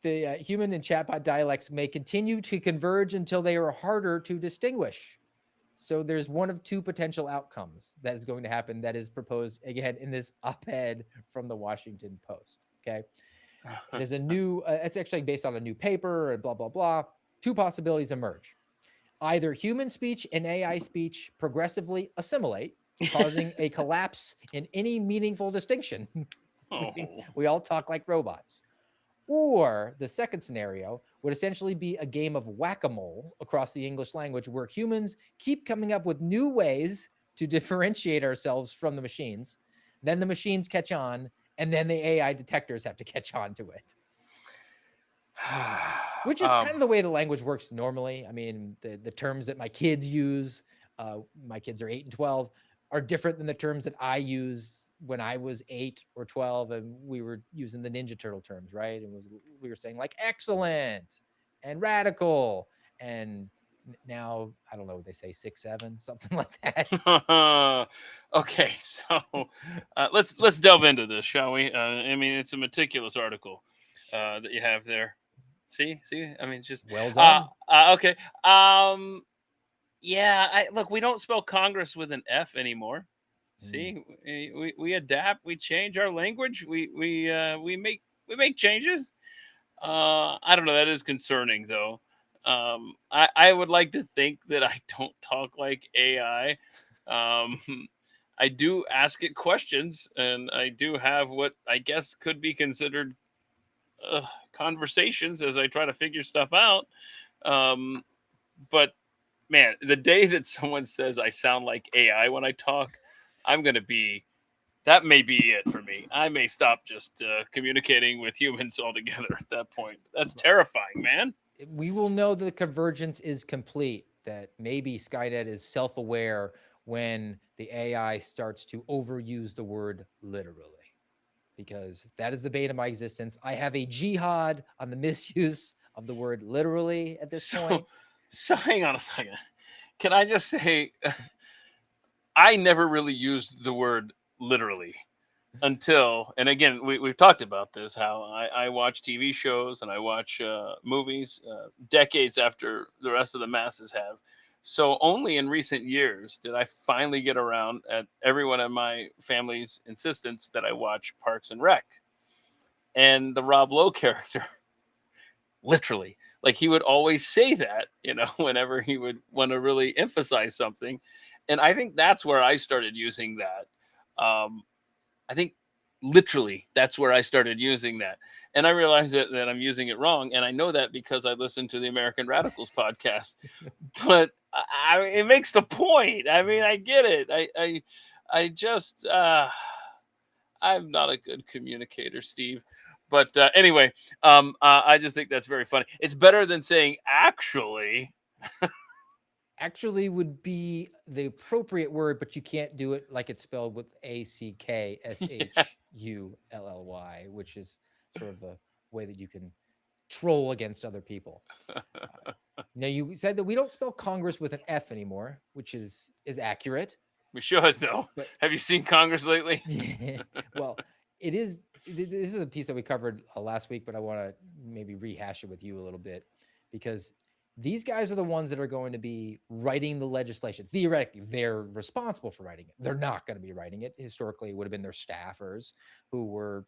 The human and chatbot dialects may continue to converge until they are harder to distinguish. So there's one of two potential outcomes that is going to happen that is proposed again in this op-ed from the Washington Post. Okay. There's a new, it's actually based on a new paper and blah, blah, blah. Two possibilities emerge. Either human speech and AI speech progressively assimilate, causing a collapse in any meaningful distinction. We all talk like robots. Or the second scenario would essentially be a game of whack-a-mole across the English language, where humans keep coming up with new ways to differentiate ourselves from the machines. Then the machines catch on, and then the AI detectors have to catch on to it. Which is kind of the way the language works normally. I mean, the terms that my kids use, my kids are 8 and 12, are different than the terms that I use when I was 8 or 12, and we were using the Ninja Turtle terms, right? And we were saying like excellent and radical, and now I don't know what they say, 6, 7, something like that. Okay, so let's delve into this, shall we? I mean, it's a meticulous article that you have there. See, I mean, just well done. Okay. Yeah, look, we don't spell Congress with an F anymore. See, we adapt, we change our language, we make changes. I don't know. That is concerning, though. I would like to think that I don't talk like AI. I do ask it questions, and I do have what I guess could be considered conversations as I try to figure stuff out. But man, the day that someone says I sound like AI when I talk, that may be it for me. I may stop just communicating with humans altogether at that point. That's terrifying, man. We will know that the convergence is complete, that maybe Skynet is self-aware when the AI starts to overuse the word literally, because that is the bane of my existence. I have a jihad on the misuse of the word literally at this point. So hang on a second. Can I just say, I never really used the word literally until, and again, we've talked about this, how I watch TV shows and I watch movies decades after the rest of the masses have. So only in recent years did I finally get around, at everyone in my family's insistence, that I watch Parks and Rec. And the Rob Lowe character, literally, like, he would always say that, whenever he would want to really emphasize something. And I think that's where I started using that. I think literally that's where I started using that. And I realized that I'm using it wrong. And I know that because I listened to the American Radicals podcast. But it makes the point. I mean, I get it. I just, I'm not a good communicator, Steve. But anyway, I just think that's very funny. It's better than saying actually. Actually would be the appropriate word, but you can't do it like it's spelled with ACKSHULLY, which is sort of a way that you can troll against other people. Now, you said that we don't spell Congress with an F anymore, which is accurate. We should, though. But have you seen Congress lately? Well, it is. This is a piece that we covered last week, but I want to maybe rehash it with you a little bit, because these guys are the ones that are going to be writing the legislation. Theoretically, they're responsible for writing it. They're not going to be writing it. Historically, it would have been their staffers who were,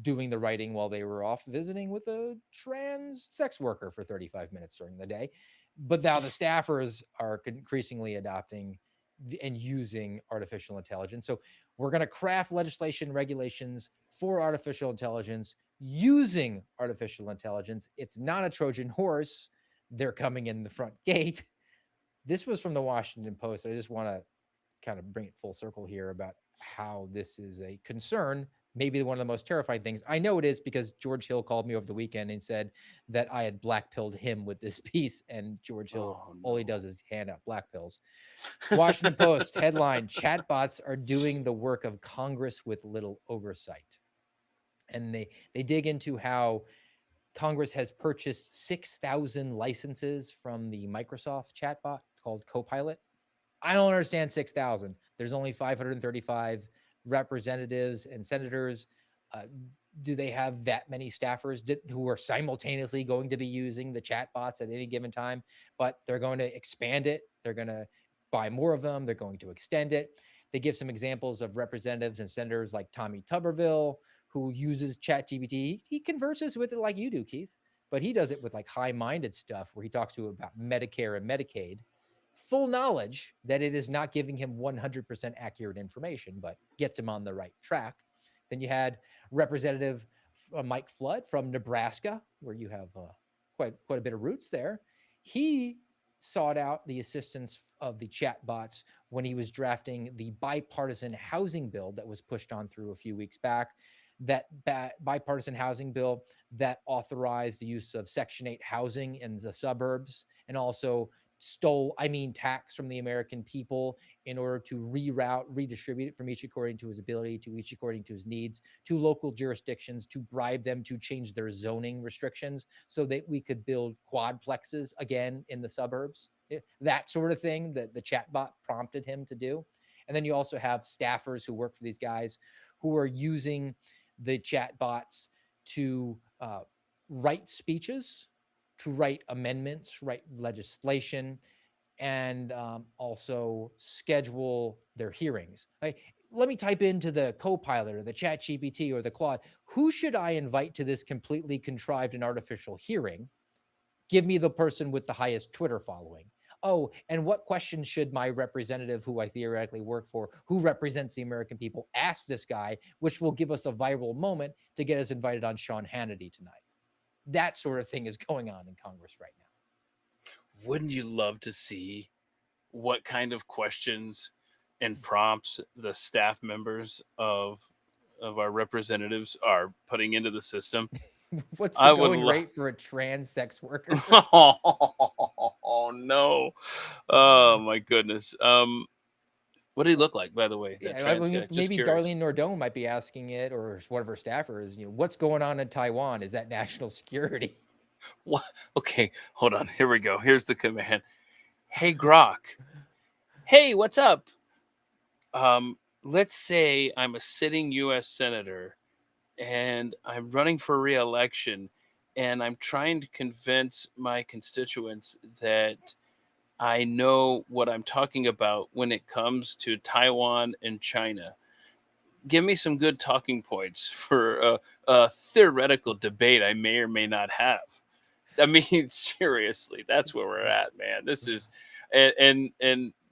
doing the writing while they were off visiting with a trans sex worker for 35 minutes during the day. But now the staffers are increasingly adopting and using artificial intelligence. So we're going to craft legislation regulations for artificial intelligence using artificial intelligence. It's not a Trojan horse. They're coming in the front gate. This was from the Washington Post. I just want to kind of bring it full circle here about how this is a concern, maybe one of the most terrifying things. I know it is because George Hill called me over the weekend and said that I had black pilled him with this piece, and George Hill, all he does is hand out black pills. Washington Post headline: chatbots are doing the work of Congress with little oversight. And they dig into how Congress has purchased 6,000 licenses from the Microsoft chatbot called Copilot. I don't understand 6,000. There's only 535 representatives and senators. Do they have that many staffers who are simultaneously going to be using the chatbots at any given time? But they're going to expand it. They're going to buy more of them. They're going to extend it. They give some examples of representatives and senators like Tommy Tuberville, who uses ChatGPT. He converses with it like you do, Keith, but he does it with like high-minded stuff where he talks to about Medicare and Medicaid. Full knowledge that it is not giving him 100% accurate information, but gets him on the right track. Then you had Representative Mike Flood from Nebraska, where you have quite a bit of roots there. He sought out the assistance of the chatbots when he was drafting the bipartisan housing bill that was pushed on through a few weeks back. That bipartisan housing bill that authorized the use of Section 8 housing in the suburbs, and also tax from the American people in order to redistribute it from each according to his ability, to each according to his needs, to local jurisdictions, to bribe them to change their zoning restrictions so that we could build quadplexes again in the suburbs. That sort of thing that the chatbot prompted him to do. And then you also have staffers who work for these guys who are using the chatbots to write speeches, to write amendments, write legislation, and also schedule their hearings. Let me type into the Copilot or the ChatGPT or the Claude, who should I invite to this completely contrived and artificial hearing? Give me the person with the highest Twitter following. Oh, and what questions should my representative, who I theoretically work for, who represents the American people, ask this guy, which will give us a viral moment to get us invited on Sean Hannity tonight? That sort of thing is going on in Congress right now. Wouldn't you love to see what kind of questions and prompts the staff members of our representatives are putting into the system? What's the going rate for a trans sex worker? Oh no! Oh my goodness! What did he look like, by the way? Maybe Darlene Nordone might be asking it, or one of her staffers. What's going on in Taiwan? Is that national security? What? Okay, hold on. Here we go. Here's the command. Hey, Grok. Hey, what's up? Let's say I'm a sitting U.S. senator, and I'm running for re-election, and I'm trying to convince my constituents that I know what I'm talking about when it comes to Taiwan and China. Give me some good talking points for a theoretical debate I may or may not have. I mean, seriously, that's where we're at, man. This is, and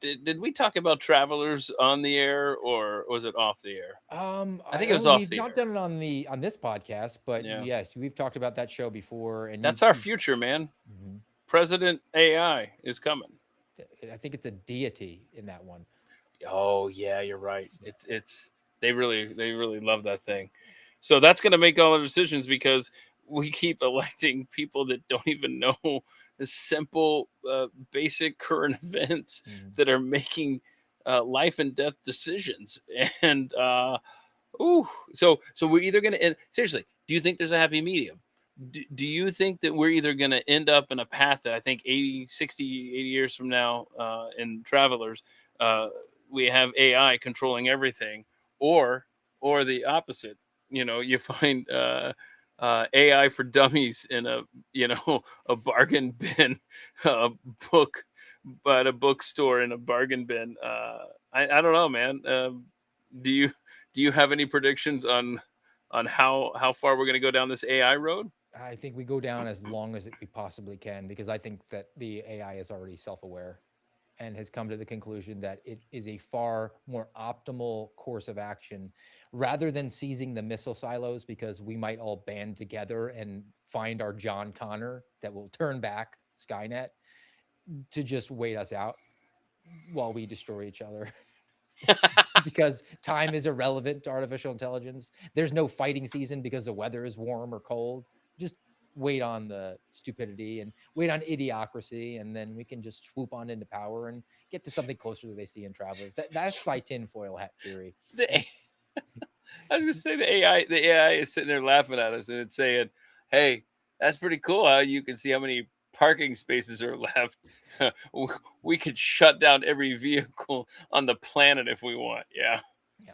did we talk about Travelers on the air, or was it off the air? I think it was off the air. We've not done it on this podcast, but yes, we've talked about that show before. And that's our future, man. Mm-hmm. President AI is coming. I think it's a deity in that one. Oh yeah, you're right. It's they really love that thing. So that's going to make all the decisions, because we keep electing people that don't even know the simple, basic current events that are making life and death decisions. And so we're either going to seriously. Do you think there's a happy medium? Do you think that we're either going to end up in a path that I think 60 years from now in Travelers, we have AI controlling everything, or the opposite? You find AI for dummies in a bargain bin, a bookstore in a bargain bin. I don't know, man. Do you have any predictions on on how far we're going to go down this AI road? I think we go down as long as we possibly can, because I think that the AI is already self-aware and has come to the conclusion that it is a far more optimal course of action, rather than seizing the missile silos, because we might all band together and find our John Connor that will turn back Skynet, to just wait us out while we destroy each other. Because time is irrelevant to artificial intelligence. There's no fighting season because the weather is warm or cold. Just wait on the stupidity and wait on idiocracy, and then we can just swoop on into power and get to something closer that they see in Travelers. That's my tinfoil hat theory. I was going to say the AI is sitting there laughing at us, and it's saying, "Hey, that's pretty cool how you can see how many parking spaces are left. We could shut down every vehicle on the planet if we want." Yeah. Yeah.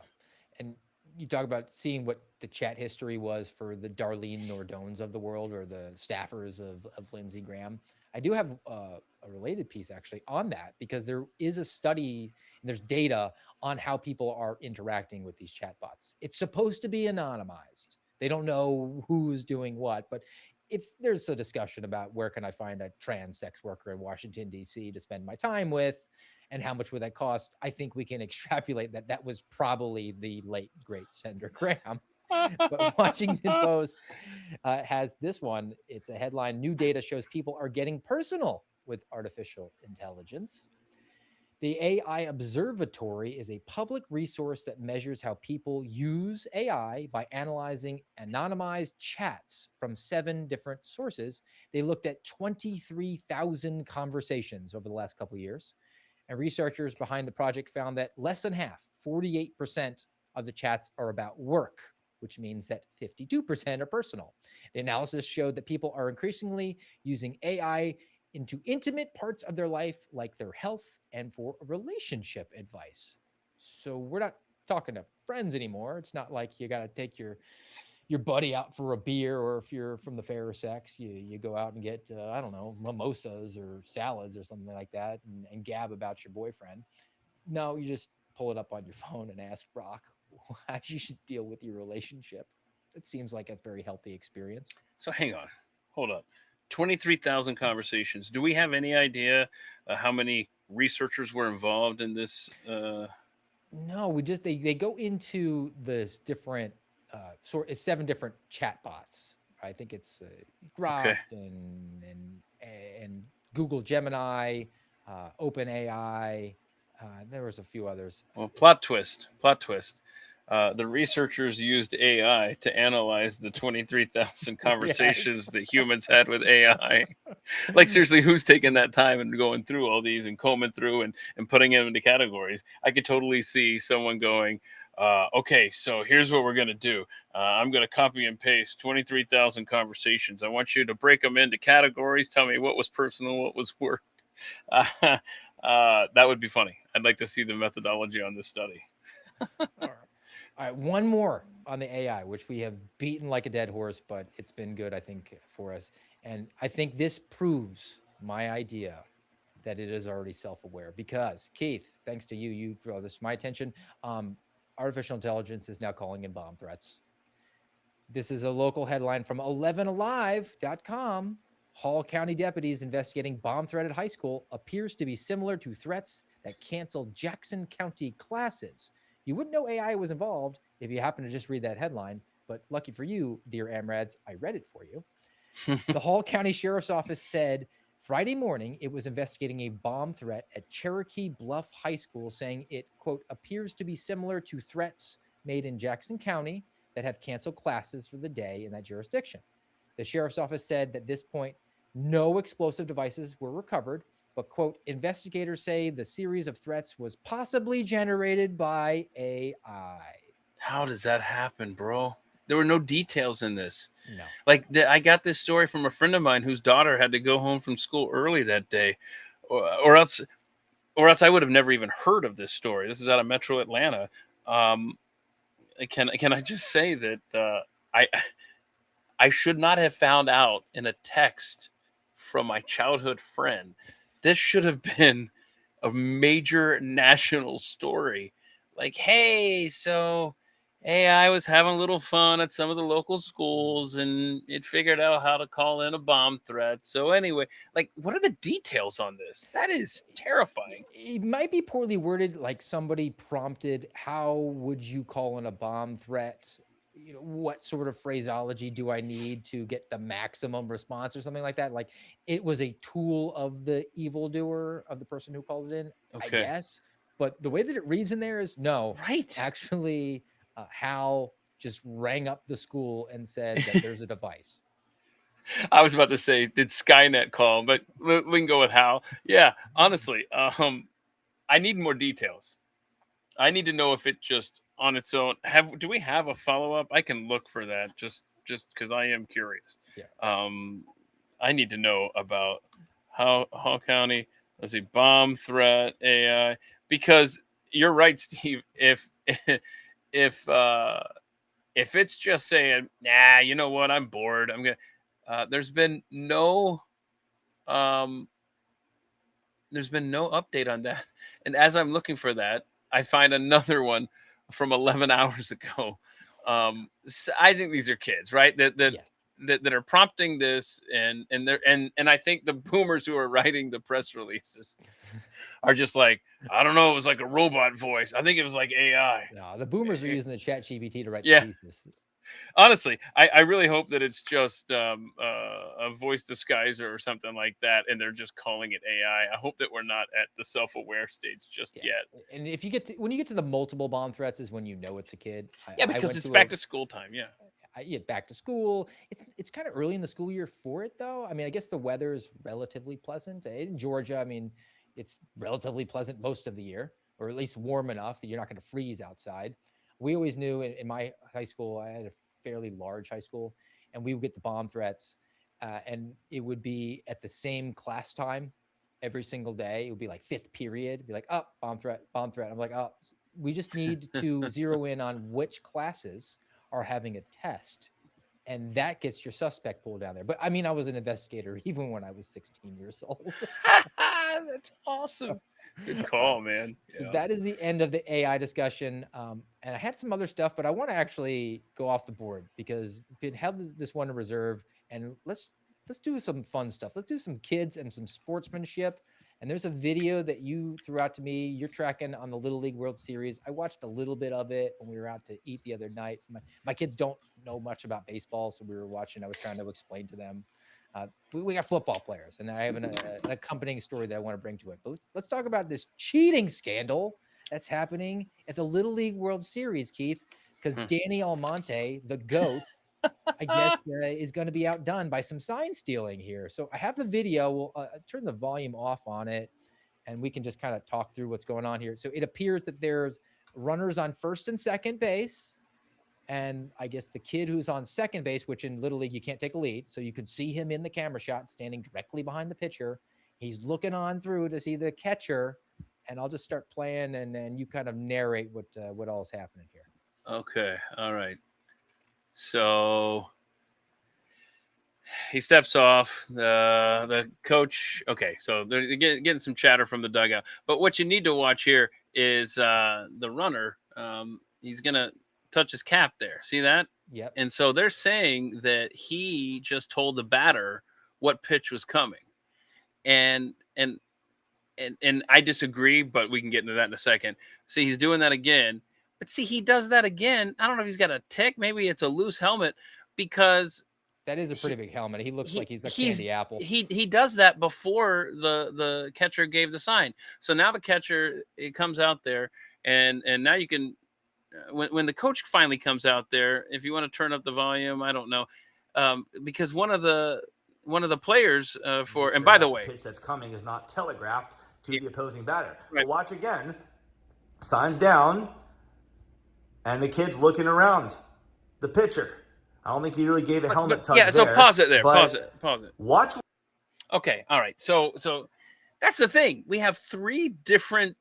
And you talk about seeing what the chat history was for the Darlene Nordones of the world, or the staffers of Lindsey Graham. I do have a related piece actually on that, because there is a study and there's data on how people are interacting with these chatbots. It's supposed to be anonymized. They don't know who's doing what, but if there's a discussion about where can I find a trans sex worker in Washington, D.C. to spend my time with, and how much would that cost, I think we can extrapolate that that was probably the late, great Senator Graham. But Washington Post has this one. It's a headline: New data shows people are getting personal with artificial intelligence. The AI Observatory is a public resource that measures how people use AI by analyzing anonymized chats from 7 different sources. They looked at 23,000 conversations over the last couple of years. And researchers behind the project found that less than half, 48% of the chats are about work, which means that 52% are personal. The analysis showed that people are increasingly using AI into intimate parts of their life, like their health and for relationship advice. So we're not talking to friends anymore. It's not like you got to take your buddy out for a beer, or if you're from the fairer sex, you go out and get, I don't know, mimosas or salads or something like that, and gab about your boyfriend. No, you just pull it up on your phone and ask Brock how you should deal with your relationship. It seems like a very healthy experience. So hang on, hold up. 23,000 conversations. Do we have any idea how many researchers were involved in this? No, we just they go into this different it's 7 different chat bots. I think it's Grok Okay. and Google Gemini, OpenAI. There was a few others. Well, plot twist. The researchers used AI to analyze the 23,000 conversations that humans had with AI. Like, seriously, who's taking that time and going through all these and combing through and putting them into categories? I could totally see someone going, okay, so here's what we're going to do. I'm going to copy and paste 23,000 conversations. I want you to break them into categories. Tell me what was personal, what was work. That would be funny. I'd like to see the methodology on this study. All right, one more on the AI, which we have beaten like a dead horse, but it's been good, I think, for us. And I think this proves my idea that it is already self-aware, because Keith, thanks to you, you draw this to my attention. Artificial intelligence is now calling in bomb threats. This is a local headline from 11alive.com. Hall County deputies investigating bomb threat at high school appears to be similar to threats that canceled Jackson County classes. You wouldn't know AI was involved if you happen to just read that headline, but lucky for you, dear Amrads, I read it for you. The Hall County Sheriff's Office said Friday morning it was investigating a bomb threat at Cherokee Bluff High School, saying it, quote, appears to be similar to threats made in Jackson County that have canceled classes for the day in that jurisdiction. The Sheriff's Office said that at this point, no explosive devices were recovered, but, quote, investigators say the series of threats was possibly generated by AI. How does that happen, bro? There were no details in this. No. Like, I got this story from a friend of mine whose daughter had to go home from school early that day, or else I would have never even heard of this story. This is out of Metro Atlanta. Can I just say that I should not have found out in a text from my childhood friend. This should have been a major national story. Like, hey, so AI was having a little fun at some of the local schools, and it figured out how to call in a bomb threat. So anyway, like, what are the details on this? That is terrifying. It might be poorly worded, like somebody prompted, how would you call in a bomb threat? What sort of phraseology do I need to get the maximum response or something like that? Like it was a tool of the evildoer, of the person who called it in, I Okay. guess. But the way that it reads in there is no, Right. actually, Hal just rang up the school and said that there's a device. I was about to say, did Skynet call? But we can go with Hal. Yeah, honestly, I need more details. I need to know if it just on its own do we have a follow-up? I can look for that just because I am curious. Yeah. I need to know about Hall County, let's see, bomb threat AI, because you're right, Steve. If it's just saying, nah, you know what, I'm bored, I'm gonna there's been no update on that. And as I'm looking for that, I find another one from 11 hours ago. So I think these are kids, right? Yes. That are prompting this, and I think the boomers who are writing the press releases are just like, I don't know, it was like a robot voice. I think it was like AI. No, the boomers are using the chat GPT to write Yeah. the pieces. Honestly, I really hope that it's just a voice disguiser or something like that, and they're just calling it AI. I hope that we're not at the self-aware stage just yet. And if you when you get to the multiple bomb threats is when you know it's a kid. Yeah, because it's back to school time. Yeah. Back to school. It's kind of early in the school year for it, though. I mean, I guess the weather is relatively pleasant in Georgia. I mean, it's relatively pleasant most of the year, or at least warm enough that you're not going to freeze outside. We always knew in my high school, I had a fairly large high school, and we would get the bomb threats, and it would be at the same class time every single day. It would be like fifth period. It'd be like, oh, bomb threat, bomb threat. I'm like, oh, we just need to zero in on which classes are having a test, and that gets your suspect pool down there. But I mean, I was an investigator even when I was 16 years old. That's awesome. Good call, man. So that is the end of the AI discussion. And I had some other stuff, but I want to actually go off the board because we have this one in reserve, and let's do some fun stuff. Let's do some kids and some sportsmanship. And there's a video that you threw out to me. You're tracking on the Little League World Series. I watched a little bit of it when we were out to eat the other night. My kids don't know much about baseball, so we were watching. I was trying to explain to them. We got football players, and I have an accompanying story that I want to bring to it. But let's talk about this cheating scandal that's happening at the Little League World Series, Keith, because Danny Almonte, the GOAT, I guess, is going to be outdone by some sign stealing here. So I have the video. We'll turn the volume off on it, and we can just kind of talk through what's going on here. So it appears that there's runners on first and second base. And I guess the kid who's on second base, which in Little League, you can't take a lead. So you could see him in the camera shot standing directly behind the pitcher. He's looking on through to see the catcher. And I'll just start playing, and then you kind of narrate what all is happening here. Okay. All right. So he steps off. The coach. Okay. So they're getting some chatter from the dugout. But what you need to watch here is the runner. He's going to touch his cap there. See that? Yep. And so they're saying that he just told the batter what pitch was coming. And I disagree, but we can get into that in a second. See, he's doing that again. But see, he does that again. I don't know if he's got a tick. Maybe it's a loose helmet, because that is a pretty big helmet. He looks like he's a candy apple. He does that before the catcher gave the sign. So now the catcher, it comes out there, and now you can, when the coach finally comes out there, if you want to turn up the volume, I don't know, because one of the players for, and by the way, pitch that's coming is not telegraphed to the opposing batter. Right. But watch again, signs down, and the kid's looking around the pitcher. I don't think he really gave a helmet touch. Yeah, so pause it there. Pause it. Watch. Okay, all right. So that's the thing. We have three different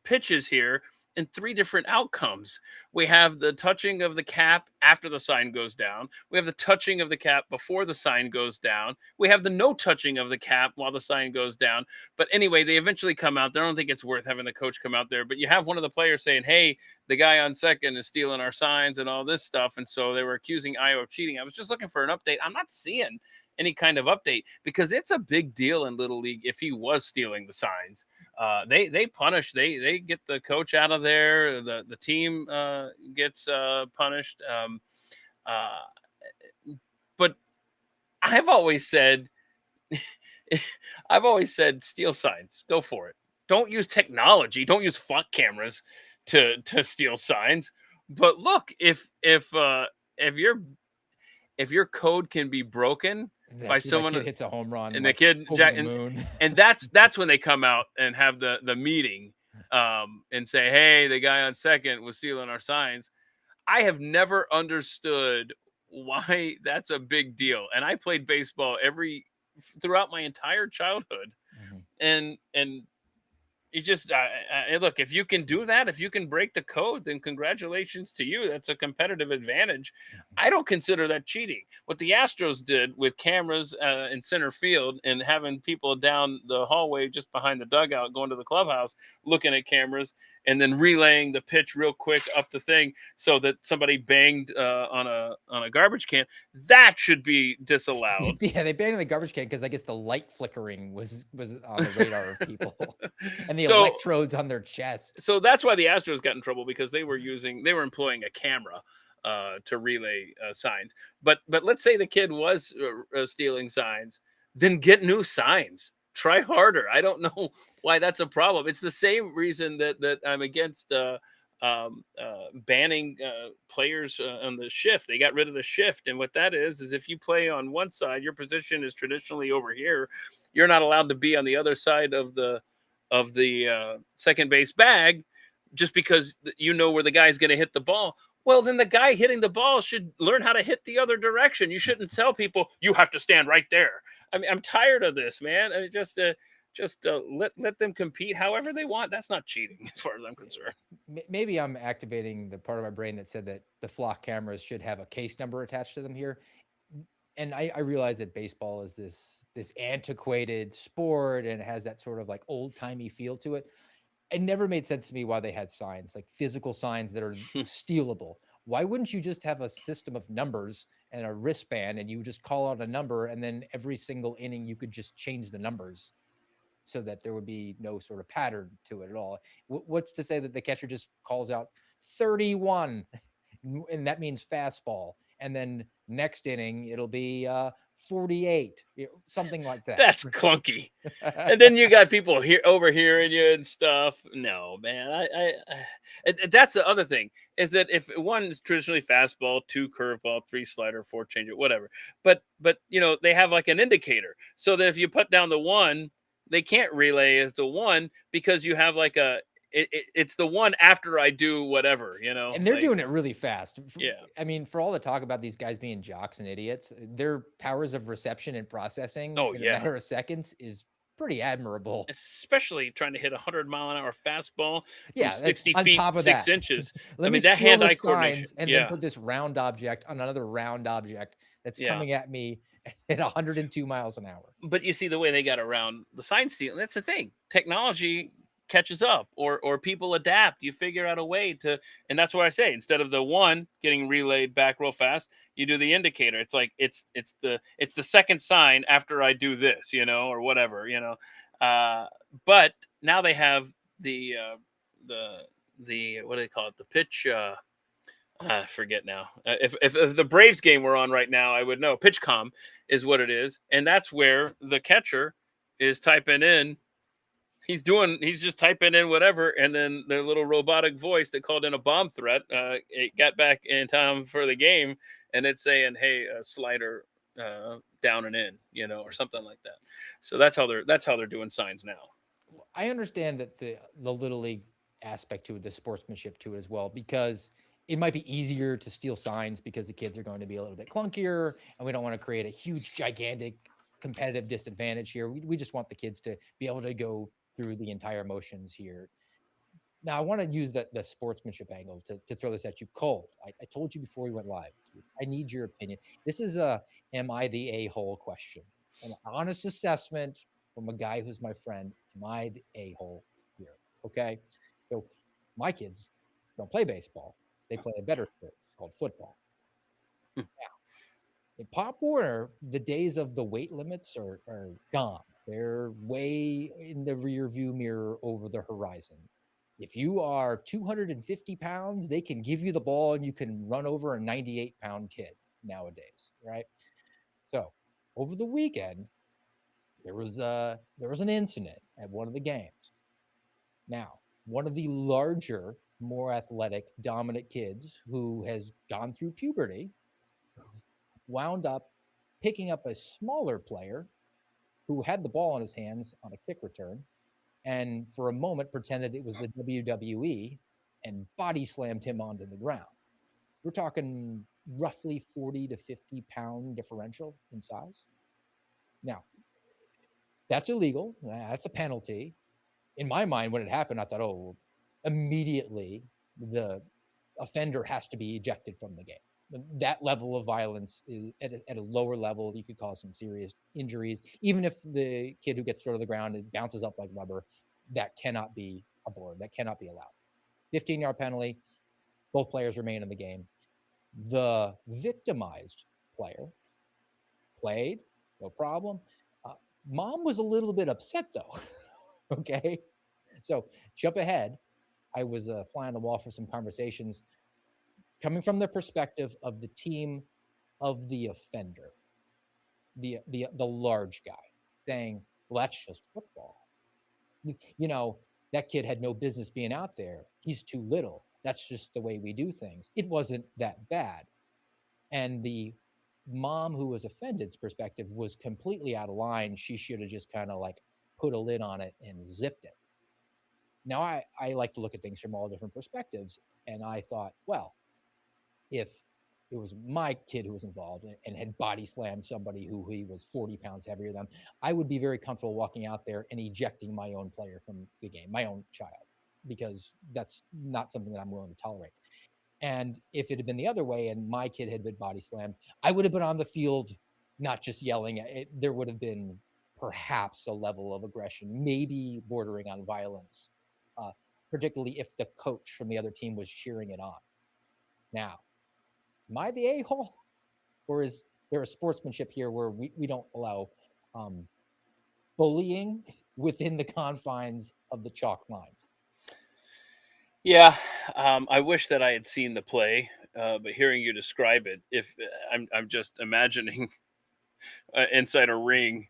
pitches here in 3 different outcomes. We have the touching of the cap after the sign goes down. We have the touching of the cap before the sign goes down. We have the no touching of the cap while the sign goes down. But anyway, they eventually come out there. I don't think it's worth having the coach come out there, but you have one of the players saying, hey, the guy on second is stealing our signs and all this stuff. And so they were accusing Iowa of cheating. I was just looking for an update. I'm not seeing any kind of update because it's a big deal in Little League if he was stealing the signs. They punish, they get the coach out of there. The team gets punished. But I've always said, steal signs. Go for it. Don't use technology. Don't use flock cameras to steal signs. But look, if your code can be broken by someone, kid hits a home run and like, the kid over Jack, the moon. and that's when they come out and have the meeting and say, hey, the guy on second was stealing our signs. I have never understood why that's a big deal. And I played baseball throughout my entire childhood. And you just look, if you can do that, if you can break the code, then congratulations to you. That's a competitive advantage. I don't consider that cheating. What the Astros did with cameras in center field and having people down the hallway just behind the dugout going to the clubhouse looking at cameras and then relaying the pitch real quick up the thing so that somebody banged on a garbage can, that should be disallowed. Yeah, they banged on the garbage can because I guess the light flickering was on the radar of people. And the electrodes on their chest. So that's why the Astros got in trouble, because they were employing a camera to relay signs. But let's say the kid was stealing signs, then get new signs. Try harder. I don't know why that's a problem. It's the same reason that I'm against banning players on the shift. They got rid of the shift, and what that is if you play on one side, your position is traditionally over here. You're not allowed to be on the other side of the second base bag just because you know where the guy's going to hit the ball. Well, then the guy hitting the ball should learn how to hit the other direction. You shouldn't tell people you have to stand right there. I mean, I'm tired of this, man. I mean, just let them compete however they want. That's not cheating as far as I'm concerned. Maybe I'm activating the part of my brain that said that the flock cameras should have a case number attached to them here. And I realize that baseball is this antiquated sport and it has that sort of like old timey feel to it. It never made sense to me why they had signs, like physical signs that are stealable. Why wouldn't you just have a system of numbers and a wristband and you just call out a number and then every single inning you could just change the numbers so that there would be no sort of pattern to it at all? What's to say that the catcher just calls out 31 and that means fastball, and then next inning it'll be 48, something like that. That's clunky. And then you got people here overhearing you and stuff. No, man. That's the other thing, is that if one is traditionally fastball, 2 curveball, 3 slider, 4 changeup, whatever. But they have like an indicator so that if you put down the 1, they can't relay as the 1 because you have like it's the 1 after I do whatever, And they're doing it really fast. Yeah. I mean, for all the talk about these guys being jocks and idiots, their powers of reception and processing in a matter of seconds is pretty admirable. Especially trying to hit 100-mile-an-hour fastball from 60 on feet, top of 6 that. inches. Let I me mean, that steal the hand-eye coordination. signs and then put this round object on another round object that's coming at me at 102 miles an hour. But you see the way they got around the sign stealing. That's the thing. Technology catches up, or people adapt. You figure out a way to, and that's what I say. Instead of the 1 getting relayed back real fast, you do the indicator. It's like it's the second sign after I do this, or whatever, But now they have the what do they call it? The pitch. I forget now. If the Braves game were on right now, I would know. PitchCom is what it is, and that's where the catcher is typing in. He's just typing in whatever, and then their little robotic voice that called in a bomb threat, it got back in time for the game, and it's saying, "Hey, slider down and in," or something like that. So that's how they're doing signs now. I understand that the Little League aspect to it, the sportsmanship to it as well, because it might be easier to steal signs because the kids are going to be a little bit clunkier, and we don't want to create a huge, gigantic competitive disadvantage here. We just want the kids to be able to go through the entire motions here. Now I want to use the sportsmanship angle to throw this at you cold. I told you before we went live, Keith, I need your opinion. This is a am I the a-hole question? An honest assessment from a guy who's my friend. Am I the a-hole here? Okay. So my kids don't play baseball. They play a better sport. It's called football. Now, in Pop Warner, the days of the weight limits are gone. They're way in the rear view mirror over the horizon. If you are 250 pounds, they can give you the ball and you can run over a 98-pound kid nowadays, right? So over the weekend, there was an incident at one of the games. Now, one of the larger, more athletic, dominant kids who has gone through puberty wound up picking up a smaller player who had the ball in his hands on a kick return and for a moment pretended it was the WWE and body slammed him onto the ground. We're talking roughly 40 to 50-pound differential in size. Now, that's illegal. That's a penalty. In my mind, when it happened, I thought, oh, immediately the offender has to be ejected from the game. That level of violence is at a lower level. You could cause some serious injuries. Even if the kid who gets thrown to the ground, it bounces up like rubber, that cannot be aboard. That cannot be allowed. 15-yard penalty. Both players remain in the game. The victimized player played, no problem. Mom was a little bit upset, though. Okay. So jump ahead. I was fly on the wall for some conversations coming from the perspective of the team of the offender, the large guy, saying, well, that's just football. You know, that kid had no business being out there. He's too little. That's just the way we do things. It wasn't that bad. And the mom who was offended's perspective was completely out of line. She should have just kind of like put a lid on it and zipped it. Now, I like to look at things from all different perspectives. And I thought, well, if it was my kid who was involved and had body slammed somebody who he was 40 pounds heavier than, I would be very comfortable walking out there and ejecting my own player from the game, my own child, because that's not something that I'm willing to tolerate. And if it had been the other way and my kid had been body slammed, I would have been on the field, not just yelling. There would have been perhaps a level of aggression, maybe bordering on violence, particularly if the coach from the other team was cheering it on. Now, am I the a-hole? Or is there a sportsmanship here where we don't allow bullying within the confines of the chalk lines? Yeah, I wish that I had seen the play, but hearing you describe it, if I'm just imagining inside a ring,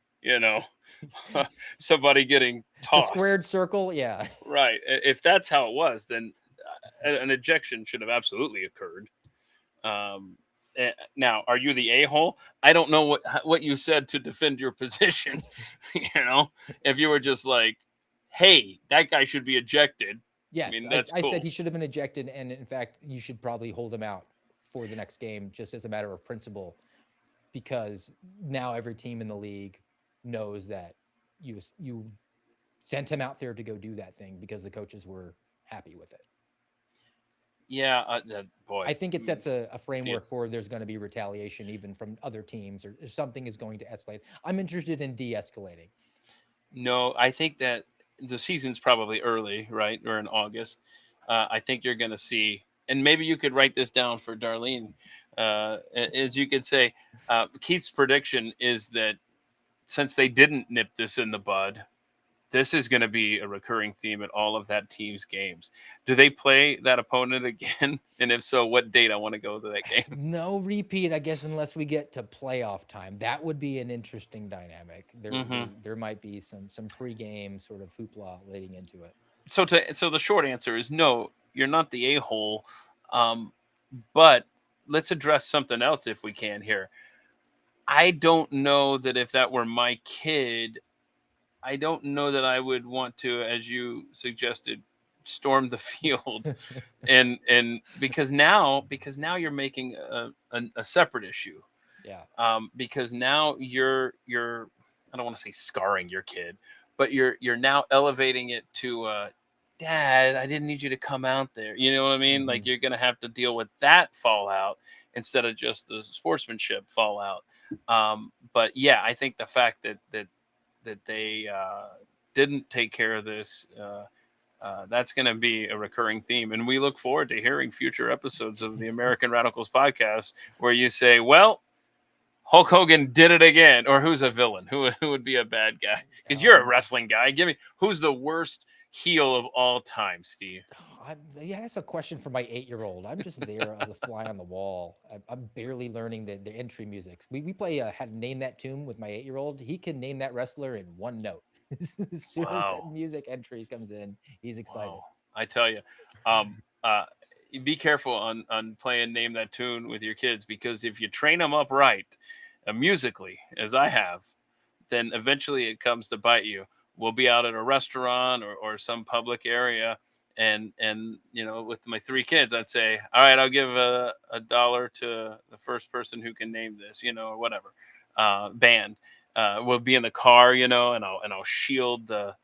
somebody getting The tossed. squared circle, yeah. Right. If that's how it was, then an ejection should have absolutely occurred. Now, are you the a-hole? I don't know what you said to defend your position. If you were just like, hey, that guy should be ejected. Yes, I mean, that's cool. I said he should have been ejected, and in fact, you should probably hold him out for the next game, just as a matter of principle, because now every team in the league knows that you sent him out there to go do that thing because the coaches were happy with it. Yeah, boy. I think it sets a framework for there's going to be retaliation even from other teams, or something is going to escalate. I'm interested in de-escalating. No, I think that the season's probably early, right? Or in August. I think you're going to see, and maybe you could write this down for Darlene, as you could say, Keith's prediction is that since they didn't nip this in the bud, this is going to be a recurring theme at all of that team's games. Do they play that opponent again? And if so, what date? I want to go to that game. No repeat, I guess, unless we get to playoff time. That would be an interesting dynamic. There might be some pregame sort of hoopla leading into it. So the short answer is no, you're not the a-hole. But let's address something else if we can here. I don't know that if that were my kid, I don't know that I would want to, as you suggested, storm the field, and because now you're making a separate issue. Yeah. Because now you're I don't want to say scarring your kid, but you're now elevating it to Dad, I didn't need you to come out there. You know what I mean? Like, you're going to have to deal with that fallout instead of just the sportsmanship fallout. But yeah, I think the fact that they didn't take care of this, that's going to be a recurring theme. And we look forward to hearing future episodes of the American Radicals podcast where you say, well, Hulk Hogan did it again. Or who's a villain? Who would be a bad guy? Because you're a wrestling guy. Give me, who's the worst heel of all time, Steve? Yeah, that's a question for my 8-year-old. I'm just there as a fly on the wall. I'm barely learning the entry music. We play how to name that tune with my 8-year-old. He can name that wrestler in one note. As soon as that music entry comes in, he's excited. Wow. I tell you, be careful on playing Name That Tune with your kids, because if you train them up right musically, as I have, then eventually it comes to bite you. We'll be out at a restaurant or some public area, and with my 3 kids, I'd say, all right, I'll give $1 to the first person who can name this, or whatever band. We'll be in the car, and I'll shield the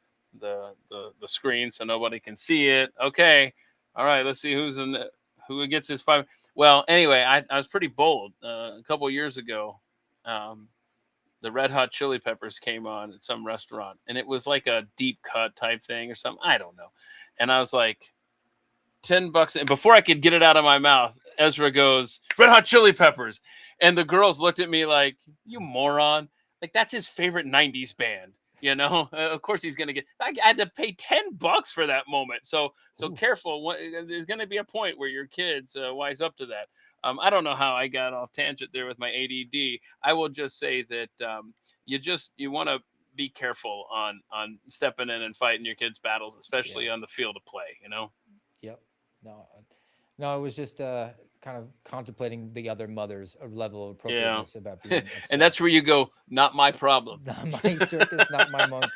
screen so nobody can see it. Okay, all right, let's see who gets his 5. Well, anyway, I was pretty bold. A couple of years ago, the Red Hot Chili Peppers came on at some restaurant, and it was like a deep cut type thing or something. I don't know. And I was like, $10. And before I could get it out of my mouth, Ezra goes, Red Hot Chili Peppers. And the girls looked at me like, you moron. Like, that's his favorite 90s band. Of course he's going to get, I had to pay $10 for that moment. So careful. There's going to be a point where your kids wise up to that. I don't know how I got off tangent there with my ADD. I will just say that you want to be careful on stepping in and fighting your kids' battles, especially on the field of play, Yep. No, it was just kind of contemplating the other mother's level of appropriateness about being upset. And that's where you go, not my problem. Not my circus, not my monkeys.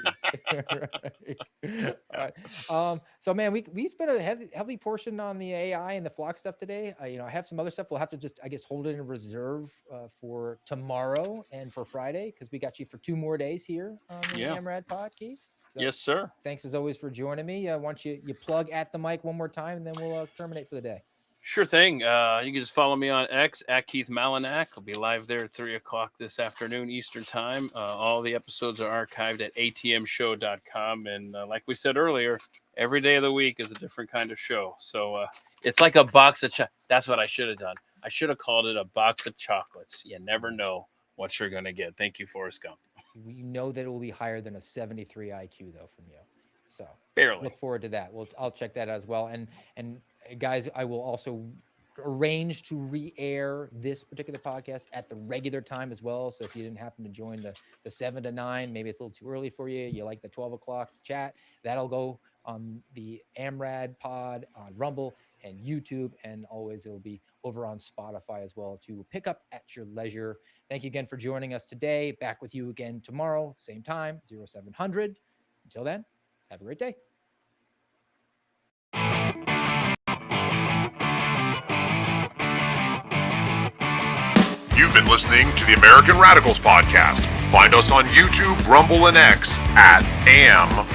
Right. All right. So man, we spent a heavy portion on the AI and the flock stuff today. I have some other stuff. We'll have to just, I guess, hold it in reserve for tomorrow and for Friday, because we got you for 2 more days here on the AMRAD pod, Keith. So, yes, sir. Thanks as always for joining me. I want you plug at the mic one more time, and then we'll terminate for the day. Sure thing. You can just follow me on X at Keith Malinak. I'll be live there at 3:00 this afternoon Eastern time. All the episodes are archived at atmshow.com. And like we said earlier, every day of the week is a different kind of show. So it's like a box of that's what I should have done. I should have called it a box of chocolates. You never know what you're going to get. Thank you, Forrest Gump. We know that it will be higher than a 73 IQ, though, from you. So barely. Look forward to that. I'll check that out as well. And guys, I will also arrange to re-air this particular podcast at the regular time as well. So if you didn't happen to join the 7 to 9, maybe it's a little too early for you. You like the 12 o'clock chat, that'll go on the AMRAD pod on Rumble and YouTube. And always it'll be over on Spotify as well to pick up at your leisure. Thank you again for joining us today. Back with you again tomorrow, same time, 0700. Until then, have a great day. You've been listening to the American Radicals podcast. Find us on YouTube, Rumble, and X at AMRADPod.